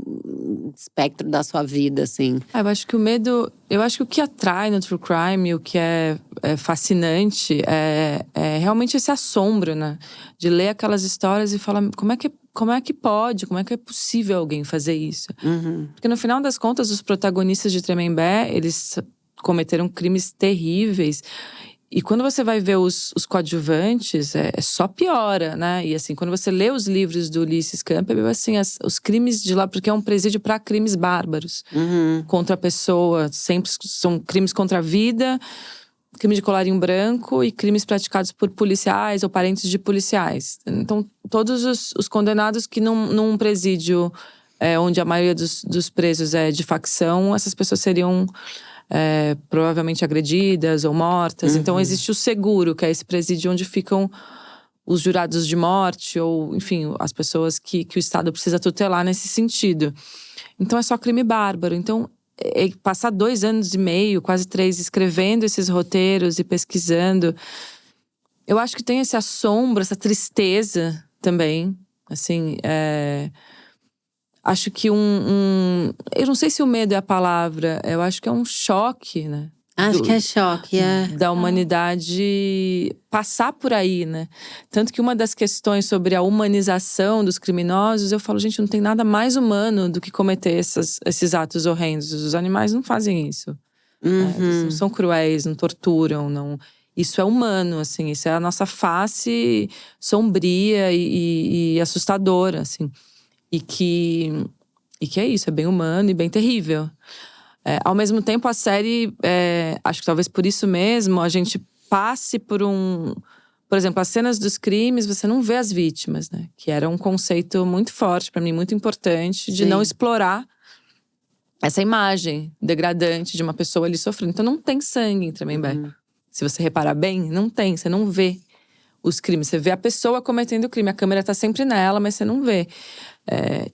espectro da sua vida, assim. Eu acho que o medo… Eu acho que o que atrai no true crime, o que é fascinante, é realmente esse assombro, né? De ler aquelas histórias e falar, como é que pode? Como é que é possível alguém fazer isso? Porque no final das contas, os protagonistas de Tremembé, eles cometeram crimes terríveis. E quando você vai ver os coadjuvantes, só piora, né? E assim, quando você lê os livros do Ulysses Campbell, assim, os crimes de lá… Porque é um presídio para crimes bárbaros. Contra a pessoa, sempre são crimes contra a vida, crime de colarinho branco e crimes praticados por policiais ou parentes de policiais. Então, todos os condenados que num presídio onde a maioria dos presos é de facção, essas pessoas seriam… provavelmente agredidas ou mortas. Então existe o seguro, que é esse presídio onde ficam os jurados de morte, ou enfim, as pessoas que o Estado precisa tutelar nesse sentido. Então é só crime bárbaro. Então passar 2 anos e meio, quase 3, escrevendo esses roteiros e pesquisando. Eu acho que tem esse assombro, essa tristeza também. Assim, acho que eu não sei se o medo é a palavra. Eu acho que é um choque, né? Acho que é choque, da humanidade passar por aí, né? Tanto que uma das questões sobre a humanização dos criminosos, eu falo, gente, não tem nada mais humano do que cometer esses atos horrendos. Os animais não fazem isso. Eles não são cruéis, não torturam, não… Isso é humano, assim. Isso é a nossa face sombria e assustadora, assim. E que é isso, é bem humano e bem terrível. Ao mesmo tempo, a série, acho que talvez por isso mesmo, a gente passe por Por exemplo, as cenas dos crimes, você não vê as vítimas, né? Que era um conceito muito forte pra mim, muito importante, de não explorar essa imagem degradante de uma pessoa ali sofrendo. Então não tem sangue em Tremembé. Se você reparar bem, não tem, você não vê os crimes. Você vê a pessoa cometendo o crime, a câmera tá sempre nela, mas você não vê.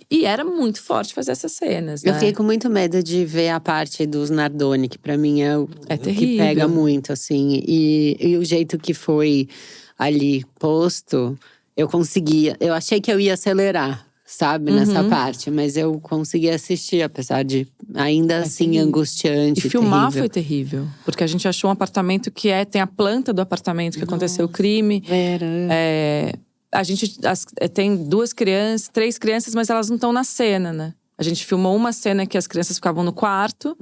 E era muito forte fazer essas cenas, né? Eu fiquei com muito medo de ver a parte dos Nardoni, que pra mim é o que pega muito, assim. E o jeito que foi ali posto, eu achei que eu ia acelerar, sabe, nessa parte. Mas eu consegui assistir, apesar de ainda assim angustiante. E filmar terrível. foi terrível. Porque a gente achou um apartamento que tem a planta do apartamento que aconteceu o crime. A gente tem 3 crianças, mas elas não estão na cena, né? A gente filmou uma cena que as crianças ficavam no quarto.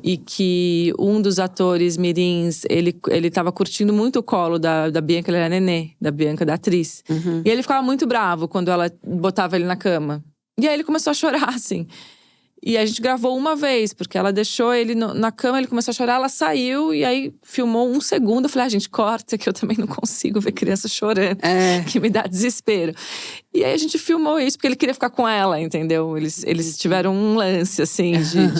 E que um dos atores mirins, ele tava curtindo muito o colo da Bianca, ele era nenê, da Bianca, da atriz. E ele ficava muito bravo quando ela botava ele na cama. E aí ele começou a chorar, assim. E a gente gravou uma vez, porque ela deixou ele na cama, ele começou a chorar, ela saiu e aí filmou 1 segundo. Eu falei, gente, corta, que eu também não consigo ver criança chorando, que me dá desespero. E aí a gente filmou isso, porque ele queria ficar com ela, entendeu? Eles tiveram um lance, assim,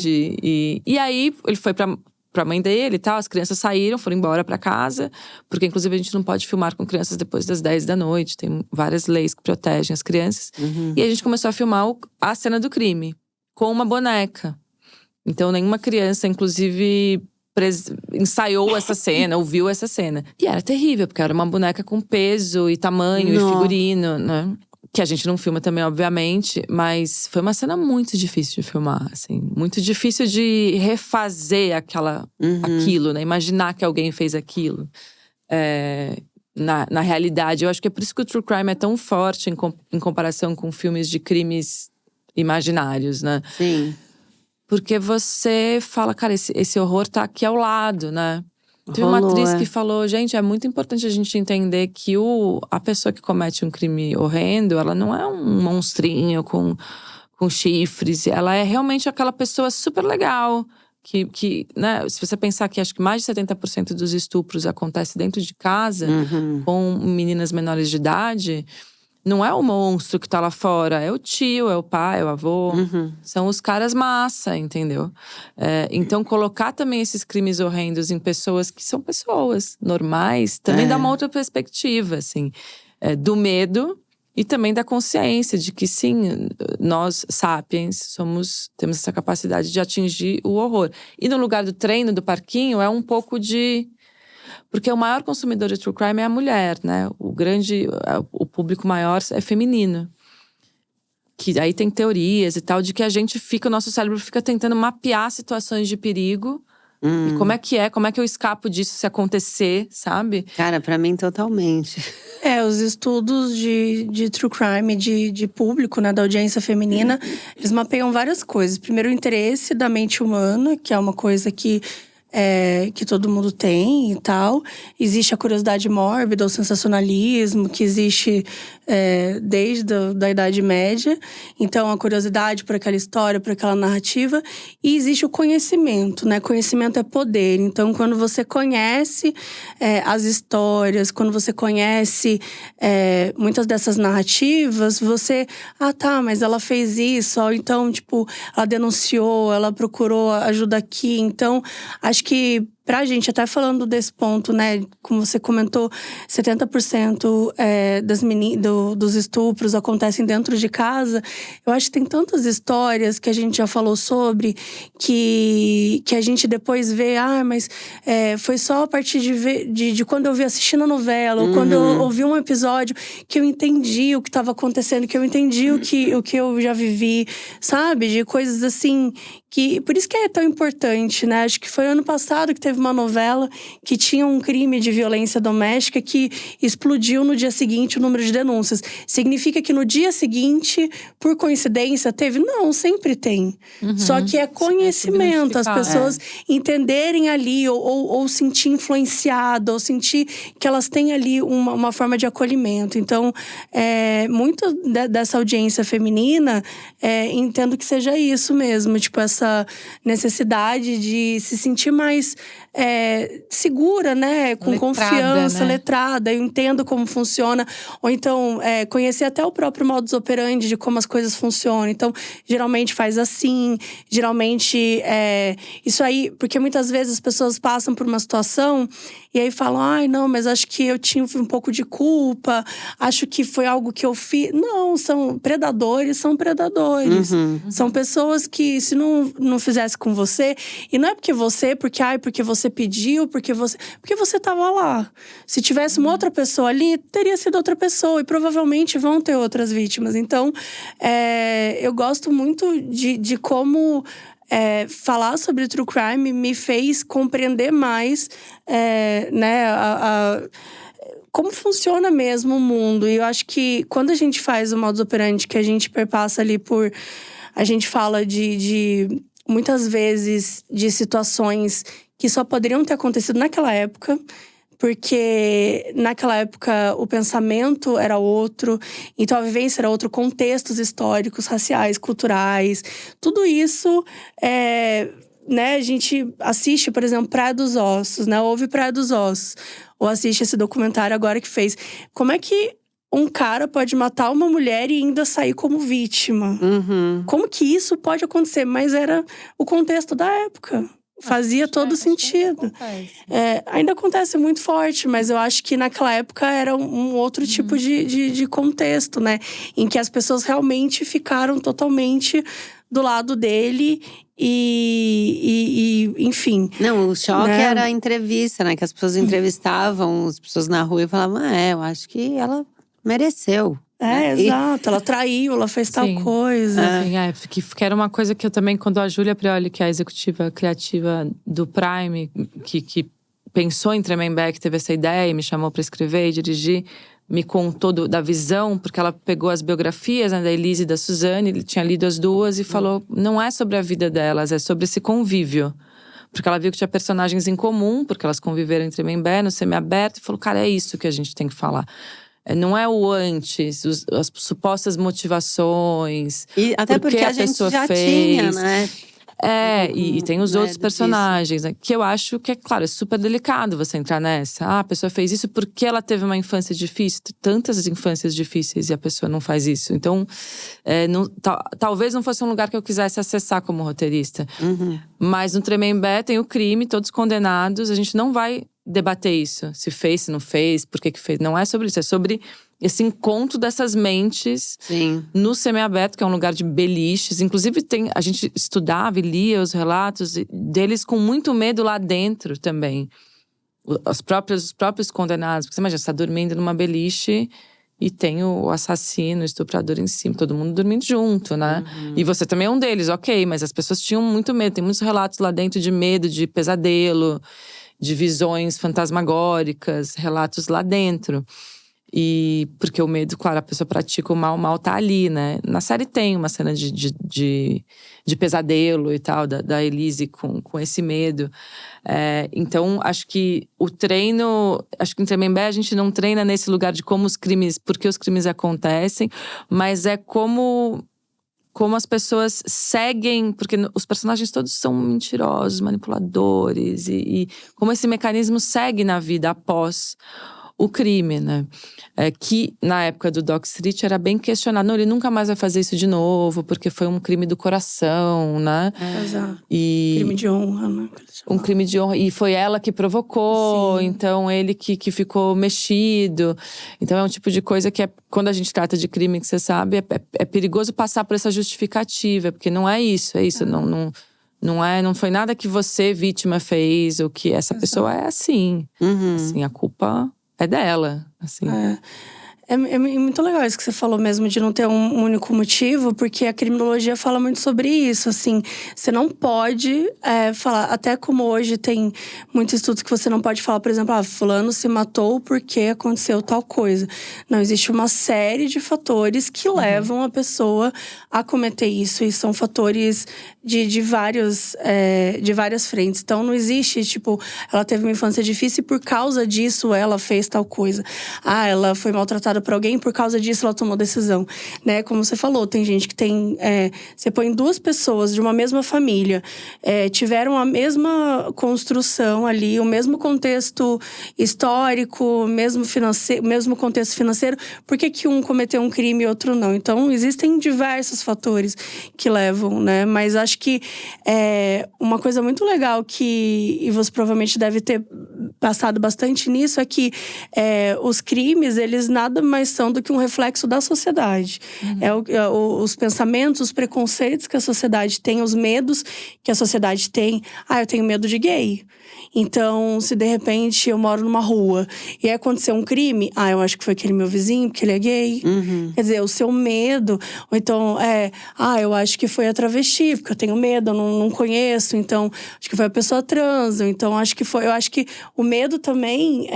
E aí ele foi pra mãe dele e tal, as crianças saíram, foram embora pra casa. Porque inclusive a gente não pode filmar com crianças depois das 10 da noite. Tem várias leis que protegem as crianças. E a gente começou a filmar a cena do crime. Com uma boneca. Então, nenhuma criança, inclusive, ensaiou essa cena, ouviu essa cena. E era terrível, porque era uma boneca com peso e tamanho e figurino, né? Que a gente não filma também, obviamente. Mas foi uma cena muito difícil de filmar, assim. Muito difícil de refazer aquilo, né? Imaginar que alguém fez aquilo. Na realidade, eu acho que é por isso que o True Crime é tão forte em comparação com filmes de crimes imaginários, né? Sim. Porque você fala, cara, esse horror tá aqui ao lado, né? Teve uma atriz que falou, gente, é muito importante a gente entender que a pessoa que comete um crime horrendo, ela não é um monstrinho com chifres. Ela é realmente aquela pessoa super legal. Que né, se você pensar que acho que mais de 70% dos estupros acontece dentro de casa, com meninas menores de idade… Não é o monstro que tá lá fora, é o tio, é o pai, é o avô. São os caras massa, entendeu? Então, colocar também esses crimes horrendos em pessoas que são pessoas normais… também dá uma outra perspectiva, assim. Do medo e também da consciência de que, sim, nós, sapiens, temos essa capacidade de atingir o horror. E no lugar do treino, do parquinho, é um pouco de… Porque o maior consumidor de true crime é a mulher, né? O público maior é feminino. Que aí tem teorias e tal, de que o nosso cérebro fica tentando mapear situações de perigo. E como é que eu escapo disso se acontecer, sabe? Cara, pra mim totalmente. Os estudos de true crime, de público, né, da audiência feminina, eles mapeiam várias coisas. Primeiro, o interesse da mente humana, que é uma coisa que todo mundo tem e tal. Existe a curiosidade mórbida, o sensacionalismo, que existe desde a Idade Média. Então, a curiosidade por aquela história, por aquela narrativa. E existe o conhecimento, né? Conhecimento é poder. Então, quando você conhece as histórias, quando você conhece muitas dessas narrativas, você… Ah, tá, mas ela fez isso. Ou então, tipo, ela denunciou, ela procurou ajuda aqui. Então, acho que pra gente, até falando desse ponto, né? Como você comentou, 70% dos estupros acontecem dentro de casa. Eu acho que tem tantas histórias que a gente já falou sobre, que a gente depois vê, mas foi só a partir de quando eu vi assistindo a novela, ou quando eu ouvi um episódio, que eu entendi o que estava acontecendo, que eu entendi o que eu já vivi, sabe? De coisas assim, por isso que é tão importante, né? Acho que foi ano passado que teve uma novela que tinha um crime de violência doméstica que explodiu no dia seguinte o número de denúncias. Significa que no dia seguinte, por coincidência, teve? Não, sempre tem. Só que é conhecimento, as pessoas entenderem ali, ou sentir influenciada, ou sentir que elas têm ali uma forma de acolhimento. Então, muito dessa audiência feminina, entendo que seja isso mesmo, tipo, essa necessidade de se sentir mais segura, né? Com letrada, confiança, né? Letrada. Eu entendo como funciona. Ou então, conhecer até o próprio modus operandi de como as coisas funcionam. Então, geralmente faz assim. Geralmente, isso aí… Porque muitas vezes as pessoas passam por uma situação e aí falam… Ai, não, mas acho que eu tive um pouco de culpa. Acho que foi algo que eu fiz… Não, são predadores. São pessoas que, se não fizesse com você… E não é porque você pediu, porque você tava lá. Se tivesse uma outra pessoa ali, teria sido outra pessoa. E provavelmente vão ter outras vítimas. Então, eu gosto muito de como… falar sobre true crime me fez compreender mais, né, como funciona mesmo o mundo. E eu acho que quando a gente faz o modus operandi, que a gente perpassa ali por… A gente fala de muitas vezes de situações que só poderiam ter acontecido naquela época, porque naquela época o pensamento era outro, então a vivência era outro, contextos históricos, raciais, culturais, tudo isso né, a gente assiste, por exemplo, Praia dos Ossos, né? Ouve Praia dos Ossos, ou assiste esse documentário agora que fez. Como é que um cara pode matar uma mulher e ainda sair como vítima? Como que isso pode acontecer? Mas era o contexto da época. Fazia todo sentido. Ainda acontece muito forte, mas eu acho que naquela época era um outro tipo de contexto, né? Em que as pessoas realmente ficaram totalmente do lado dele e enfim. Não, o choque era a entrevista, né? Que as pessoas entrevistavam as pessoas na rua e falavam… eu acho que ela mereceu. Exato. Ela traiu, ela fez tal coisa. Que era uma coisa que eu também… Quando a Júlia Prioli, que é a executiva criativa do Prime, que pensou em Tremembé, teve essa ideia e me chamou para escrever e dirigir, me contou da visão, porque ela pegou as biografias, né, da Elise e da Suzane, ele tinha lido as duas e falou… Não é sobre a vida delas, é sobre esse convívio. Porque ela viu que tinha personagens em comum, porque elas conviveram em Tremembé, no semiaberto, e falou… Cara, é isso que a gente tem que falar. Não é o antes, as supostas motivações. E até porque a gente já tinha, né? E tem os outros personagens, né, que eu acho que, claro, é super delicado você entrar nessa. A pessoa fez isso porque ela teve uma infância difícil. Tantas infâncias difíceis e a pessoa não faz isso. Então, talvez não fosse um lugar que eu quisesse acessar como roteirista. Mas no Tremembé tem o crime, todos condenados. A gente não vai debater isso. Se fez, se não fez, por que fez. Não é sobre isso, é sobre esse encontro dessas mentes no semiaberto, que é um lugar de beliches. Inclusive, a gente estudava e lia os relatos deles com muito medo lá dentro também. Os próprios condenados. Porque você imagina, você tá dormindo numa beliche e tem o assassino, o estuprador em cima. Todo mundo dormindo junto, né? E você também é um deles, ok. Mas as pessoas tinham muito medo. Tem muitos relatos lá dentro de medo, de pesadelo, de visões fantasmagóricas, relatos lá dentro. E porque o medo, claro, a pessoa pratica o mal tá ali, né? Na série tem uma cena de pesadelo e tal, da Elise com esse medo. Então, acho que o treino… Acho que em Tremembé a gente não treina nesse lugar de como porque os crimes acontecem, mas é como as pessoas seguem… Porque os personagens todos são mentirosos, manipuladores. E como esse mecanismo segue na vida após o crime, né? Que na época do Dock Street era bem questionado. Não, ele nunca mais vai fazer isso de novo, porque foi um crime do coração, né? Exato. E Crime de honra, né? um crime de honra. E foi ela que provocou, então ele que ficou mexido. Então é um tipo de coisa que quando a gente trata de crime, que você sabe, é perigoso passar por essa justificativa, porque não é isso, não foi nada que você, vítima, fez, ou que essa pessoa é assim. Assim, a culpa é dela, assim. É muito legal isso que você falou mesmo, de não ter um único motivo, porque a criminologia fala muito sobre isso, assim. Você não pode falar, até como hoje tem muitos estudos que você não pode falar, por exemplo, fulano se matou porque aconteceu tal coisa. Não, existe uma série de fatores que levam a pessoa a cometer isso, e são fatores de várias frentes. Então não existe, tipo, ela teve uma infância difícil e por causa disso ela fez tal coisa. Ela foi maltratada por alguém, por causa disso ela tomou decisão, né? Como você falou, tem gente que tem… você põe duas pessoas de uma mesma família, tiveram a mesma construção ali, o mesmo contexto histórico, mesmo contexto financeiro, por que um cometeu um crime e outro não? Então, existem diversos fatores que levam, né? Mas acho que uma coisa muito legal e você provavelmente deve ter passado bastante nisso, é que os crimes, eles nada mais são do que um reflexo da sociedade. Os pensamentos, os preconceitos que a sociedade tem, os medos que a sociedade tem. Eu tenho medo de gay. Então, se de repente eu moro numa rua e aí aconteceu um crime, eu acho que foi aquele meu vizinho, porque ele é gay. Quer dizer, o seu medo. Ou então, eu acho que foi a travesti, porque eu tenho medo, eu não conheço. Então, acho que foi a pessoa trans. Então, eu acho que o medo também,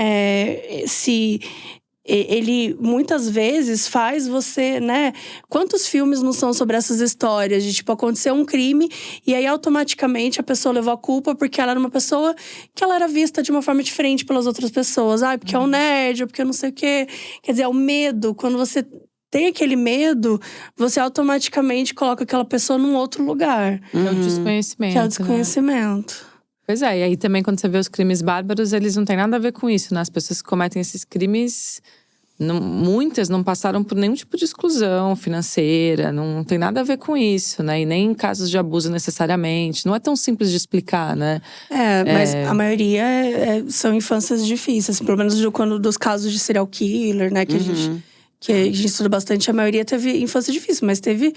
ele muitas vezes faz você, né? Quantos filmes não são sobre essas histórias de, tipo, aconteceu um crime e aí automaticamente a pessoa levou a culpa porque ela era uma pessoa que ela era vista de uma forma diferente pelas outras pessoas. Porque é um nerd, ou porque eu não sei o quê. Quer dizer, é o medo. Quando você tem aquele medo, você automaticamente coloca aquela pessoa num outro lugar. Que é o desconhecimento. Que é o desconhecimento. Né? Pois é, e aí também quando você vê os crimes bárbaros, eles não têm nada a ver com isso, né? As pessoas que cometem esses crimes, muitas não passaram por nenhum tipo de exclusão financeira, não tem nada a ver com isso, né? E nem casos de abuso necessariamente, não é tão simples de explicar, né? Mas a maioria são infâncias difíceis, assim, pelo menos dos casos de serial killer, né? Que a gente estuda bastante, a maioria teve infância difícil, mas teve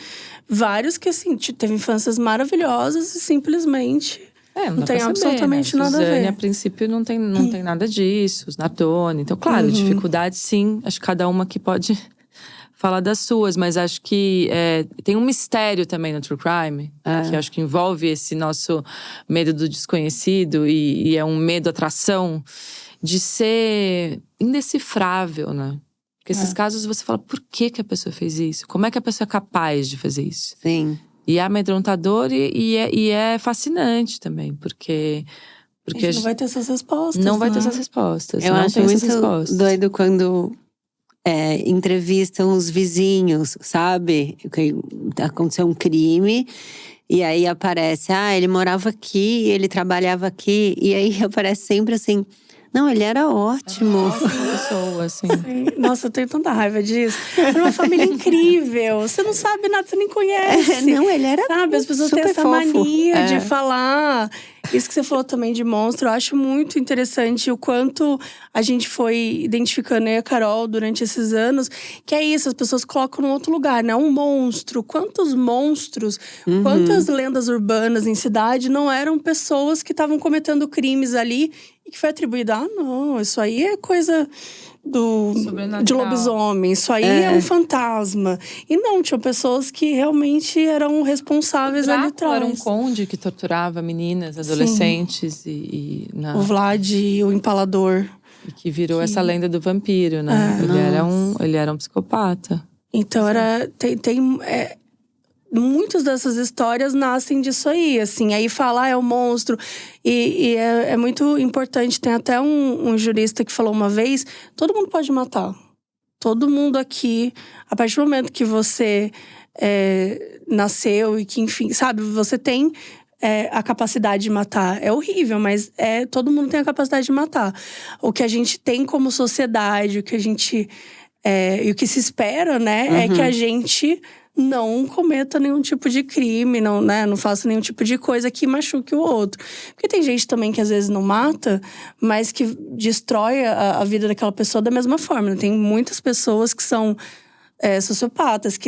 vários que, assim, teve infâncias maravilhosas e simplesmente… Não tem absolutamente nada a ver. Suzane, a princípio, não tem nada disso. Os Natone. Então, claro, dificuldade sim. Acho que cada uma aqui pode falar das suas. Mas acho que tem um mistério também no True Crime. Que acho que envolve esse nosso medo do desconhecido. E é um medo-atração de ser indecifrável, né? Porque esses casos você fala, por que a pessoa fez isso? Como é que a pessoa é capaz de fazer isso? Sim. E é amedrontador e é fascinante também, porque a gente não vai ter essas respostas. Não vai ter essas respostas. Eu acho muito doido quando entrevistam os vizinhos, sabe? Aconteceu um crime e aí aparece, ele morava aqui, ele trabalhava aqui. E aí aparece sempre assim… Não, ele era ótimo. Nossa, pessoa, assim. Nossa, eu tenho tanta raiva disso. Era uma família incrível. Você não sabe nada, você nem conhece. Não, ele era sabe, as pessoas têm essa mania de falar… Isso que você falou também de monstro, eu acho muito interessante o quanto a gente foi identificando, eu e a Carol, durante esses anos, que é isso, as pessoas colocam num outro lugar, né? Um monstro. Quantos monstros, quantas lendas urbanas em cidade não eram pessoas que estavam cometendo crimes ali e que foi atribuída, não, isso aí é coisa de lobisomem, isso aí é um fantasma. E não, tinham pessoas que realmente eram responsáveis ali atrás. Era um conde que torturava meninas, adolescentes o Vlad, o Empalador. E que virou essa lenda do vampiro, né? Ele era um psicopata. Então muitas dessas histórias nascem disso aí, assim. Aí falar é um monstro. E é muito importante. Tem até um jurista que falou uma vez… Todo mundo pode matar. Todo mundo aqui… A partir do momento que você nasceu e que, enfim… Sabe, você tem a capacidade de matar. É horrível, mas todo mundo tem a capacidade de matar. O que a gente tem como sociedade, o que a gente… e o que se espera, né, é que a gente não cometa nenhum tipo de crime, não faça nenhum tipo de coisa que machuque o outro. Porque tem gente também que às vezes não mata, mas que destrói a vida daquela pessoa da mesma forma. Tem muitas pessoas que são sociopatas,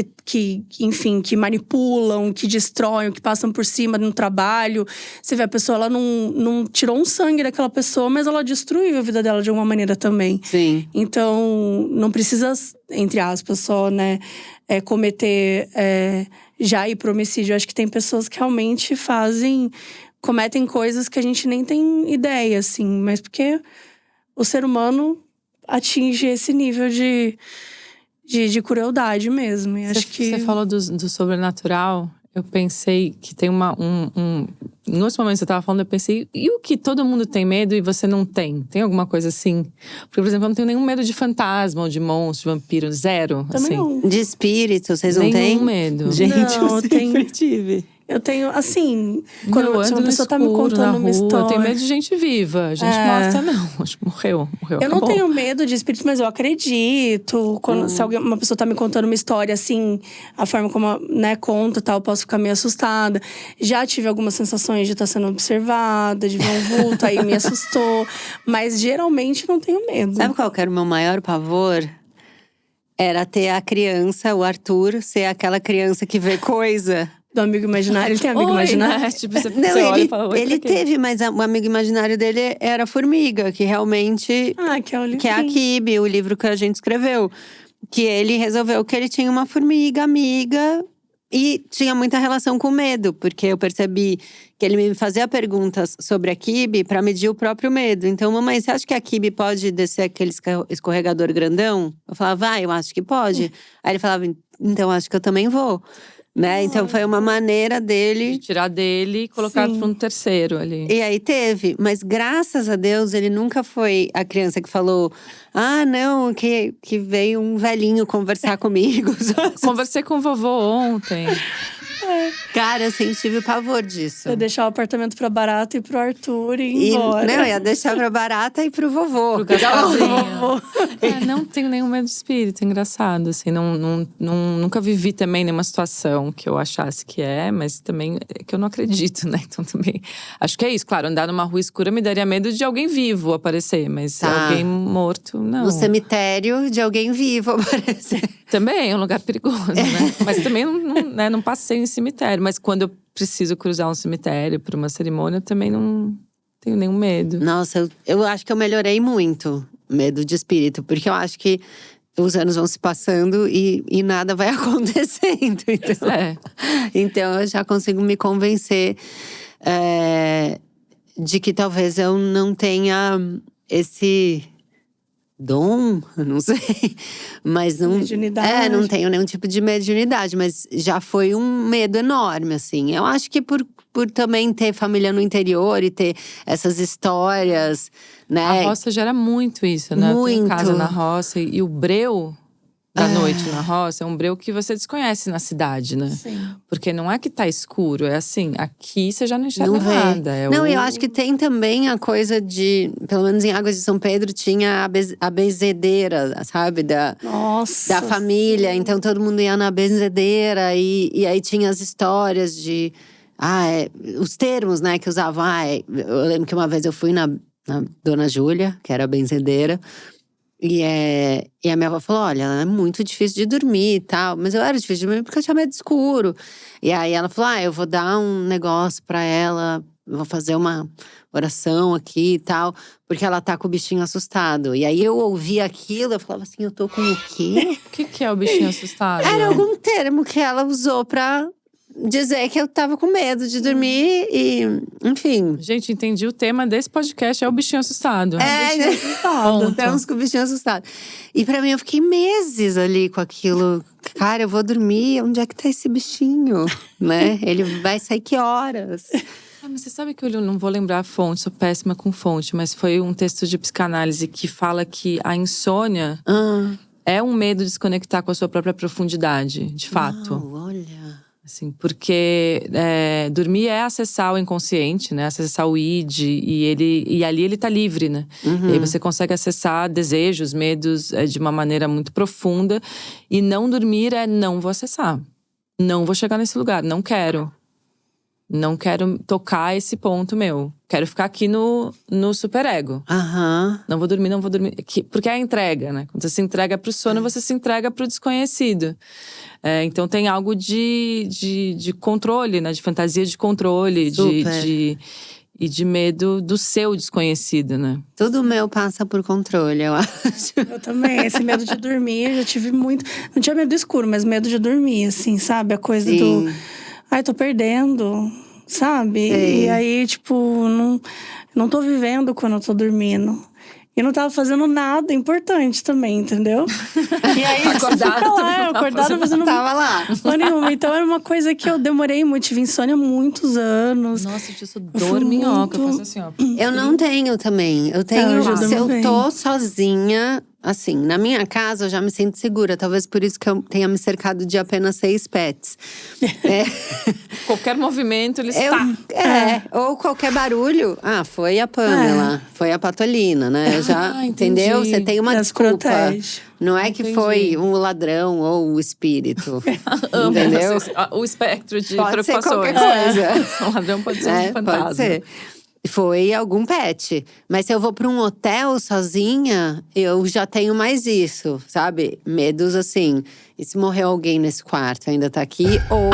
enfim, que manipulam, que destroem, que passam por cima no trabalho. Você vê, a pessoa, ela não tirou um sangue daquela pessoa, mas ela destruiu a vida dela de alguma maneira também. Sim. Então, não precisa, entre aspas, só, né, cometer já ir pro homicídio. Eu acho que tem pessoas que realmente cometem coisas que a gente nem tem ideia, assim. Mas porque o ser humano atinge esse nível de crueldade mesmo. E acho que… Você falou do sobrenatural. Eu pensei que tem em outros momentos que você tava falando, eu pensei… E o que todo mundo tem medo e você não tem? Tem alguma coisa assim? Porque, por exemplo, eu não tenho nenhum medo de fantasma, ou de monstro, de vampiro. Zero, Também assim. não. De espírito, vocês não têm? Nenhum medo. Gente, Não, eu sempre tive. Eu tenho, assim… Quando Eu se ando uma no pessoa tá me escuro, contando na uma rua. história… Eu tenho medo de gente viva. Gente morta, não. Acho que morreu, Eu não acabou. tenho medo de espírito, mas eu acredito. Se uma pessoa tá me contando uma história, assim… A forma como, né, conta, tal, eu posso ficar meio assustada. Já tive algumas sensações de estar sendo observada, de ver um vulto, aí me assustou. Mas, geralmente, não tenho medo. Sabe qual que era o meu maior pavor? Era ter a criança, o Arthur, ser aquela criança que vê coisa. Do amigo imaginário. Ele tem amigo Oi, imaginário? né? Tipo, você Não, olha e fala, oi, ele pra quê? teve, mas o amigo imaginário dele era a formiga, que realmente… Ah, que é o livrinho. Que é a Kibe, o livro que a gente escreveu. Que ele resolveu que ele tinha uma formiga amiga e tinha muita relação com medo. Porque eu percebi que ele me fazia perguntas sobre a Kibe pra medir o próprio medo. Então, mamãe, você acha que a Kibe pode descer aquele escorregador grandão? Eu falava, eu acho que pode. Aí ele falava, então acho que eu também vou. Né? Então foi uma maneira dele… De tirar dele e colocar Sim. pra um terceiro ali. E aí teve, mas graças a Deus ele nunca foi a criança que falou… não, que veio um velhinho conversar comigo. Conversei com o vovô ontem. Cara, eu sempre tive pavor disso. Eu deixar o apartamento pra Barata e pro Arthur e ir embora. Não, ia deixar pra Barata e pro vovô. Pro Gasparzinho. Não tenho nenhum medo de espírito, engraçado, assim. Nunca vivi também nenhuma situação que eu achasse que mas também é que eu não acredito, né? Então também, acho que é isso. Claro, andar numa rua escura me daria medo de alguém vivo aparecer. Mas alguém morto, não. No cemitério de alguém vivo aparecer. Também é um lugar perigoso, né? Mas também não passei em cemitério. Mas quando eu preciso cruzar um cemitério para uma cerimônia, eu também não tenho nenhum medo. Nossa, eu acho que eu melhorei muito medo de espírito. Porque eu acho que os anos vão se passando e nada vai acontecendo. Então eu já consigo me convencer de que talvez eu não tenha esse… dom, não sei, mas não… Mediunidade. Não tenho nenhum tipo de mediunidade, mas já foi um medo enorme, assim. Eu acho que por também ter família no interior e ter essas histórias, né? A roça gera muito isso, né? Eu tenho casa na roça e o breu da noite na roça é um breu que você desconhece na cidade, né? Sim. Porque não é que tá escuro, é assim, aqui você já não enxerga Não vê. nada. Não, eu acho que tem também a coisa de… Pelo menos em Águas de São Pedro tinha a benzedeira, sabe? Nossa. Da família, então todo mundo ia na benzedeira e aí tinha as histórias de… os termos, né, que usavam. Eu lembro que uma vez eu fui na Dona Júlia, que era a benzedeira. E a minha avó falou, olha, ela é muito difícil de dormir e tal. Mas eu era difícil de dormir porque eu tinha medo escuro. E aí ela falou, eu vou dar um negócio pra ela. Eu vou fazer uma oração aqui e tal. Porque ela tá com o bichinho assustado. E aí eu ouvi aquilo, eu falava assim, eu tô com o quê? O que é o bichinho assustado? Era algum termo que ela usou pra dizer que eu tava com medo de dormir e… Enfim. Gente, entendi o tema desse podcast, é o bichinho assustado. Bichinho assustado. Estamos com o bichinho assustado. E pra mim, eu fiquei meses ali com aquilo. Cara, eu vou dormir, onde é que tá esse bichinho? Né? Ele vai sair que horas? Mas você sabe que eu não vou lembrar a fonte, sou péssima com fonte. Mas foi um texto de psicanálise que fala que a insônia… é um medo de se conectar com a sua própria profundidade, de fato. Olha… Assim, porque dormir é acessar o inconsciente, né? Acessar o id, e ali ele tá livre, né? E aí você consegue acessar desejos, medos de uma maneira muito profunda. E não dormir não vou acessar. Não vou chegar nesse lugar, não quero. Não quero tocar esse ponto meu. Quero ficar aqui no superego. Não vou dormir, não vou dormir. Porque é a entrega, né? Quando você se entrega pro sono, você se entrega pro desconhecido. Então tem algo de controle, né? De fantasia de controle, e de medo do seu desconhecido, né? Tudo meu passa por controle, eu acho. Eu também, esse medo de dormir, eu já tive muito. Não tinha medo do escuro, mas medo de dormir, assim, sabe? A coisa do. Ai, tô perdendo, sabe? Sim. E aí, tipo, não tô vivendo quando eu tô dormindo. E não tava fazendo nada importante também, entendeu? E aí, acordada fazendo Tava lá. nenhuma. Então era uma coisa que eu demorei muito, tive insônia há muitos anos. Nossa, eu sou dorminhoca, eu faço assim, ó. Eu não tenho também. Eu tenho, se eu tô sozinha, assim, na minha casa eu já me sinto segura. Talvez por isso que eu tenha me cercado de apenas 6 pets. Qualquer movimento, eles ou qualquer barulho. Foi a Pamela, foi a Patolina, né? Entendeu? Você tem uma desculpa. Protege. Não é que foi um ladrão ou um espírito. Entendeu? O espectro de pode preocupações. Ser qualquer coisa. O ladrão pode ser um fantasma. Pode ser. Foi algum pet. Mas se eu vou pra um hotel sozinha, eu já tenho mais isso, sabe? Medos assim. E se morrer alguém nesse quarto, ainda tá aqui? Ou…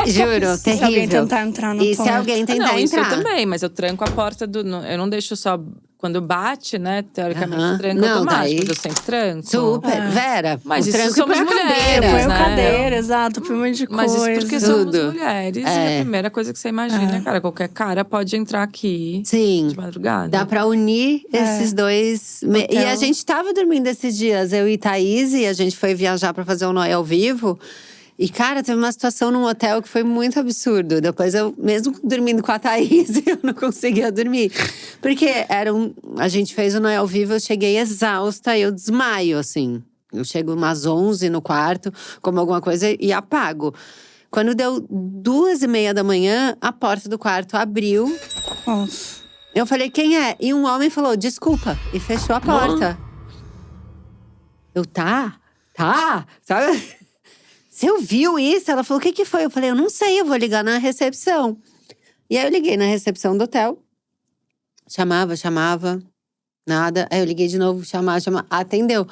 juro, terrível. Se alguém tentar entrar no E se alguém tentar Isso entrar? eu também, mas eu tranco a porta do… Eu não deixo só… Quando bate, né? Teoricamente, tranco Não, automático. daí- Eu sempre tranco. Super. Vera, Mas o isso tranco somos põe a mulheres, cadeira. Põe né? cadeira, exato, põe um monte de coisa. Mas isso porque somos Tudo. mulheres. E a primeira coisa que você imagina, cara, qualquer cara pode entrar aqui Sim. de madrugada. Dá pra unir esses dois. E a gente tava dormindo esses dias, eu e Thaís, e a gente foi viajar pra fazer o Noé ao vivo. E, cara, teve uma situação num hotel que foi muito absurdo. Depois eu, mesmo dormindo com a Thaís, eu não conseguia dormir. Porque a gente fez o Noé ao vivo, eu cheguei exausta, eu desmaio, assim. Eu chego umas 11 no quarto, como alguma coisa e apago. Quando deu 2:30 da manhã, a porta do quarto abriu. Nossa. Eu falei, quem é? E um homem falou, desculpa. E fechou a porta. Eu, tá? Sabe? Você ouviu isso? Ela falou, o que foi? Eu falei, eu não sei, eu vou ligar na recepção. E aí eu liguei na recepção do hotel. Chamava, nada. Aí eu liguei de novo, chamava, atendeu.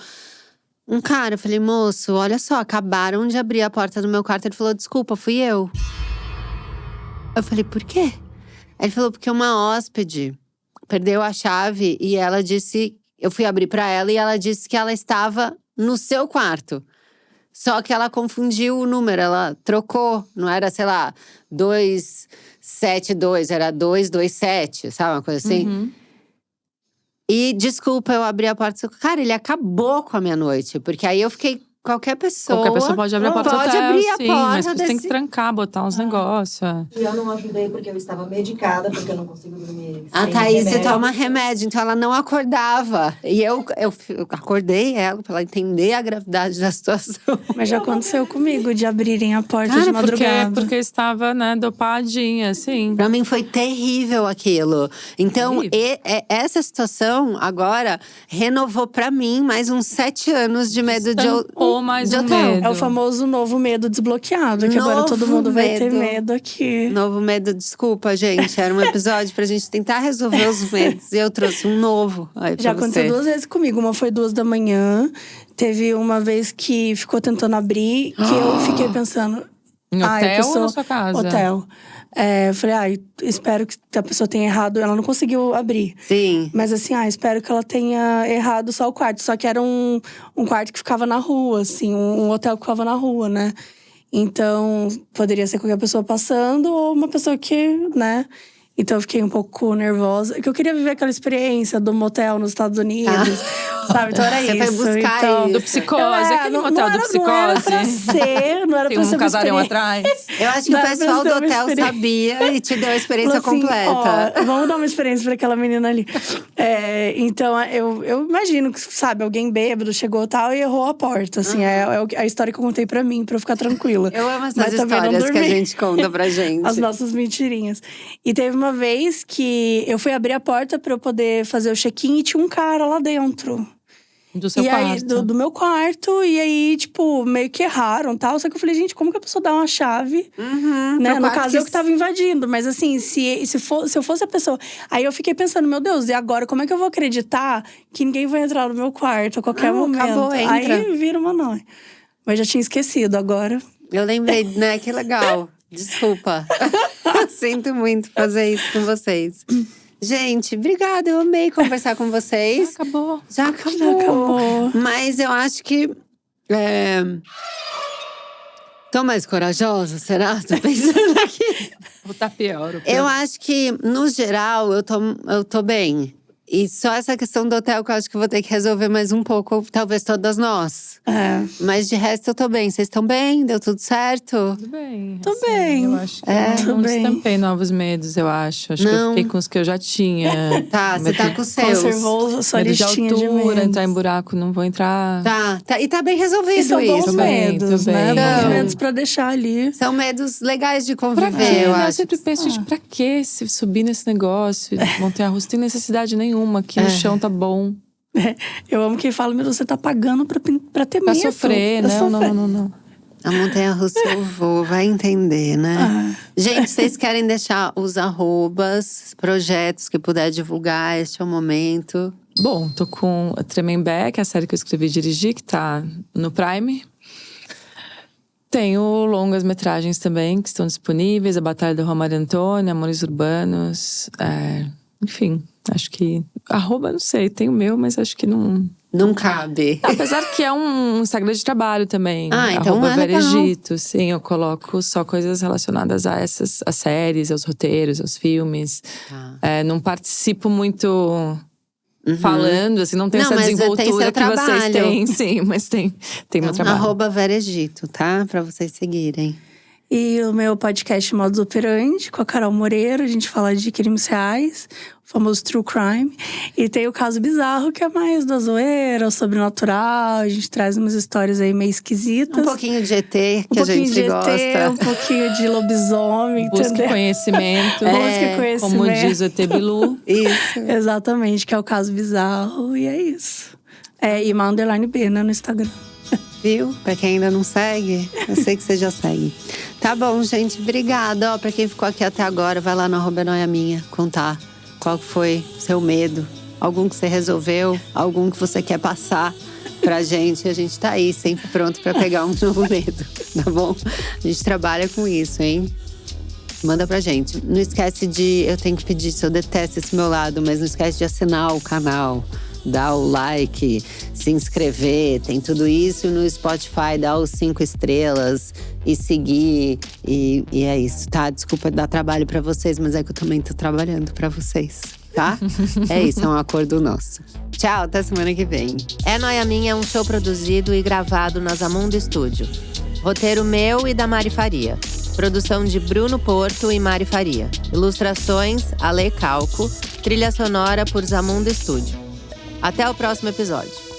Um cara, eu falei, moço, olha só, acabaram de abrir a porta do meu quarto. Ele falou, desculpa, fui eu. Eu falei, por quê? Ele falou, porque uma hóspede perdeu a chave e ela disse… Eu fui abrir pra ela e ela disse que ela estava no seu quarto. Só que ela confundiu o número, ela trocou. Não era, sei lá, 272, era 227, sabe? Uma coisa assim. E desculpa, eu abri a porta. Cara, ele acabou com a minha noite. Porque aí eu fiquei… Qualquer pessoa pode abrir a porta pode do hotel, abrir a sim, porta mas você tem que desse… trancar, botar uns negócios. E eu não ajudei porque eu estava medicada, porque eu não consigo dormir. A sem Thaís remédio. toma remédio, então ela não acordava. E eu acordei ela pra ela entender a gravidade da situação. Mas já aconteceu comigo, de abrirem a porta Cara, de madrugada. Porque estava, né, dopadinha, assim. Pra mim foi terrível aquilo. Então, Terrível. essa situação agora renovou pra mim mais uns 7 anos de medo Ou mais de um hotel. medo. É o famoso novo medo desbloqueado, que agora todo Novo mundo vai ter medo. medo aqui. Novo medo, desculpa, gente. Era um episódio pra gente tentar resolver os medos. E eu trouxe um novo aí pra Já aconteceu você. 2 vezes comigo. Uma foi 2 da manhã. Teve uma vez que ficou tentando abrir, que eu fiquei pensando… Em a hotel pessoa- ou na sua casa? Hotel. Eu falei, espero que a pessoa tenha errado. Ela não conseguiu abrir. Sim. Mas assim, espero que ela tenha errado só o quarto. Só que era um quarto que ficava na rua, assim. Um hotel que ficava na rua, né? Então, poderia ser qualquer pessoa passando ou uma pessoa que, né… Então eu fiquei um pouco nervosa. Porque eu queria viver aquela experiência do motel nos Estados Unidos, sabe? Então era Você isso. foi buscar então, Do Psicose, aquele motel do Psicose. Não era pra ser, não era Tem pra ser um uma casarão experiência. atrás. Eu acho que o Dá pra pessoal ter do uma hotel experiência. sabia e te deu a experiência Falou assim, completa. ó, vamos dar uma experiência pra aquela menina ali. Então, eu imagino que, sabe, alguém bêbado chegou tal e errou a porta. Assim, é a história que eu contei pra mim, pra eu ficar tranquila. Eu amo essas Mas também não histórias que a dormi. gente conta pra gente. As nossas mentirinhas. E teve uma vez que eu fui abrir a porta pra eu poder fazer o check-in e tinha um cara lá dentro. Do seu E aí, quarto. do meu quarto, e aí, tipo, meio que erraram e tal. Só que eu falei, gente, como que a pessoa dá uma chave? Né? pro No quarto caso, que eu que tava invadindo. Mas assim, se eu fosse a pessoa… Aí eu fiquei pensando, meu Deus, e agora? Como é que eu vou acreditar que ninguém vai entrar no meu quarto a qualquer Não, momento? acabou, entra. Aí vira uma noia. Mas já tinha esquecido, agora… Eu lembrei, né? Que legal. Desculpa. Sinto muito fazer isso com vocês. Gente, obrigada. Eu amei conversar com vocês. Acabou. Já acabou. Já acabou. Mas eu acho que… Tô mais corajosa, será? Tô pensando aqui. Ou tá pior. Eu acho que, no geral, eu tô bem. E só essa questão do hotel que eu acho que eu vou ter que resolver mais um pouco, talvez todas nós. Mas de resto eu tô bem. Vocês estão bem? Deu tudo certo? Tudo bem. Tô bem. Eu acho que Tô eu não bem. estampei novos medos, eu acho. Acho que Não. eu fiquei com os que eu já tinha. Tá, você tá com os seus. Conservou a sua Medo de listinha de altura, medos. entrar em buraco, não vou entrar. Tá. E tá bem resolvido E são bons isso. bem, medos, tô né? bem. Bons Não. medos pra deixar ali. São medos legais de Pra conviver, quê? eu Né? Eu acho. sempre penso, gente, pra que se subir nesse negócio? Montanha-russa não tem necessidade nenhuma. Aqui no chão tá bom. Eu amo quem fala, meu Deus, você tá pagando pra ter Pra medo. sofrer, Pra não, sofrer. não. A montanha-russa eu vou, vai entender, né? Gente, vocês querem deixar os arrobas, projetos que puder divulgar, este é o momento. Bom, tô com a Tremembé, a série que eu escrevi e dirigi, que tá no Prime. Tenho longas metragens também, que estão disponíveis. A Batalha do Romário Antônio, Amores Urbanos. Enfim, acho que… Arroba, não sei, tem o meu, mas acho que não… Não cabe. Apesar que é um Instagram de trabalho também. Então Arroba é legal. Verejito. Sim, eu coloco só coisas relacionadas a essas as séries, aos roteiros, aos filmes. Tá. Não participo muito… Falando, assim, não tem Não, essa mas tem seu desenvoltura que vocês trabalho. têm, sim, mas tem meu trabalho. Arroba Verejito, tá? Pra vocês seguirem. E o meu podcast Modus Operandi, com a Carol Moreira. A gente fala de crimes reais, o famoso true crime. E tem o Caso Bizarro, que é mais da zoeira, o sobrenatural. A gente traz umas histórias aí meio esquisitas. Um pouquinho de ET, que Um a pouquinho gente de gosta. ET, um pouquinho de lobisomem, Busque entendeu? conhecimento. Busque conhecimento. Como diz o ET Bilu. Isso. Exatamente, que é o Caso Bizarro. E é isso. E uma underline B, né, no Instagram. Viu? Pra quem ainda não segue, eu sei que você já segue. Tá bom, gente. Obrigada. Ó, pra quem ficou aqui até agora, vai lá no @noiaminha contar qual foi seu medo. Algum que você resolveu, algum que você quer passar pra gente. A gente tá aí, sempre pronto pra pegar um novo medo, tá bom? A gente trabalha com isso, hein? Manda pra gente. Não esquece de… Eu tenho que pedir, se eu detesto esse meu lado, mas não esquece de assinar o canal. Dá o like, se inscrever, tem tudo isso no Spotify, dá os 5 estrelas e seguir. E é isso, tá? Desculpa dar trabalho pra vocês, mas é que eu também tô trabalhando pra vocês, tá? É isso, é um acordo nosso. Tchau, até semana que vem. É Noia Minha é um show produzido e gravado na Zamundo Studio. Roteiro meu e da Mari Faria. Produção de Bruno Porto e Mari Faria. Ilustrações, Ale Calco. Trilha sonora por Zamundo Studio. Até o próximo episódio.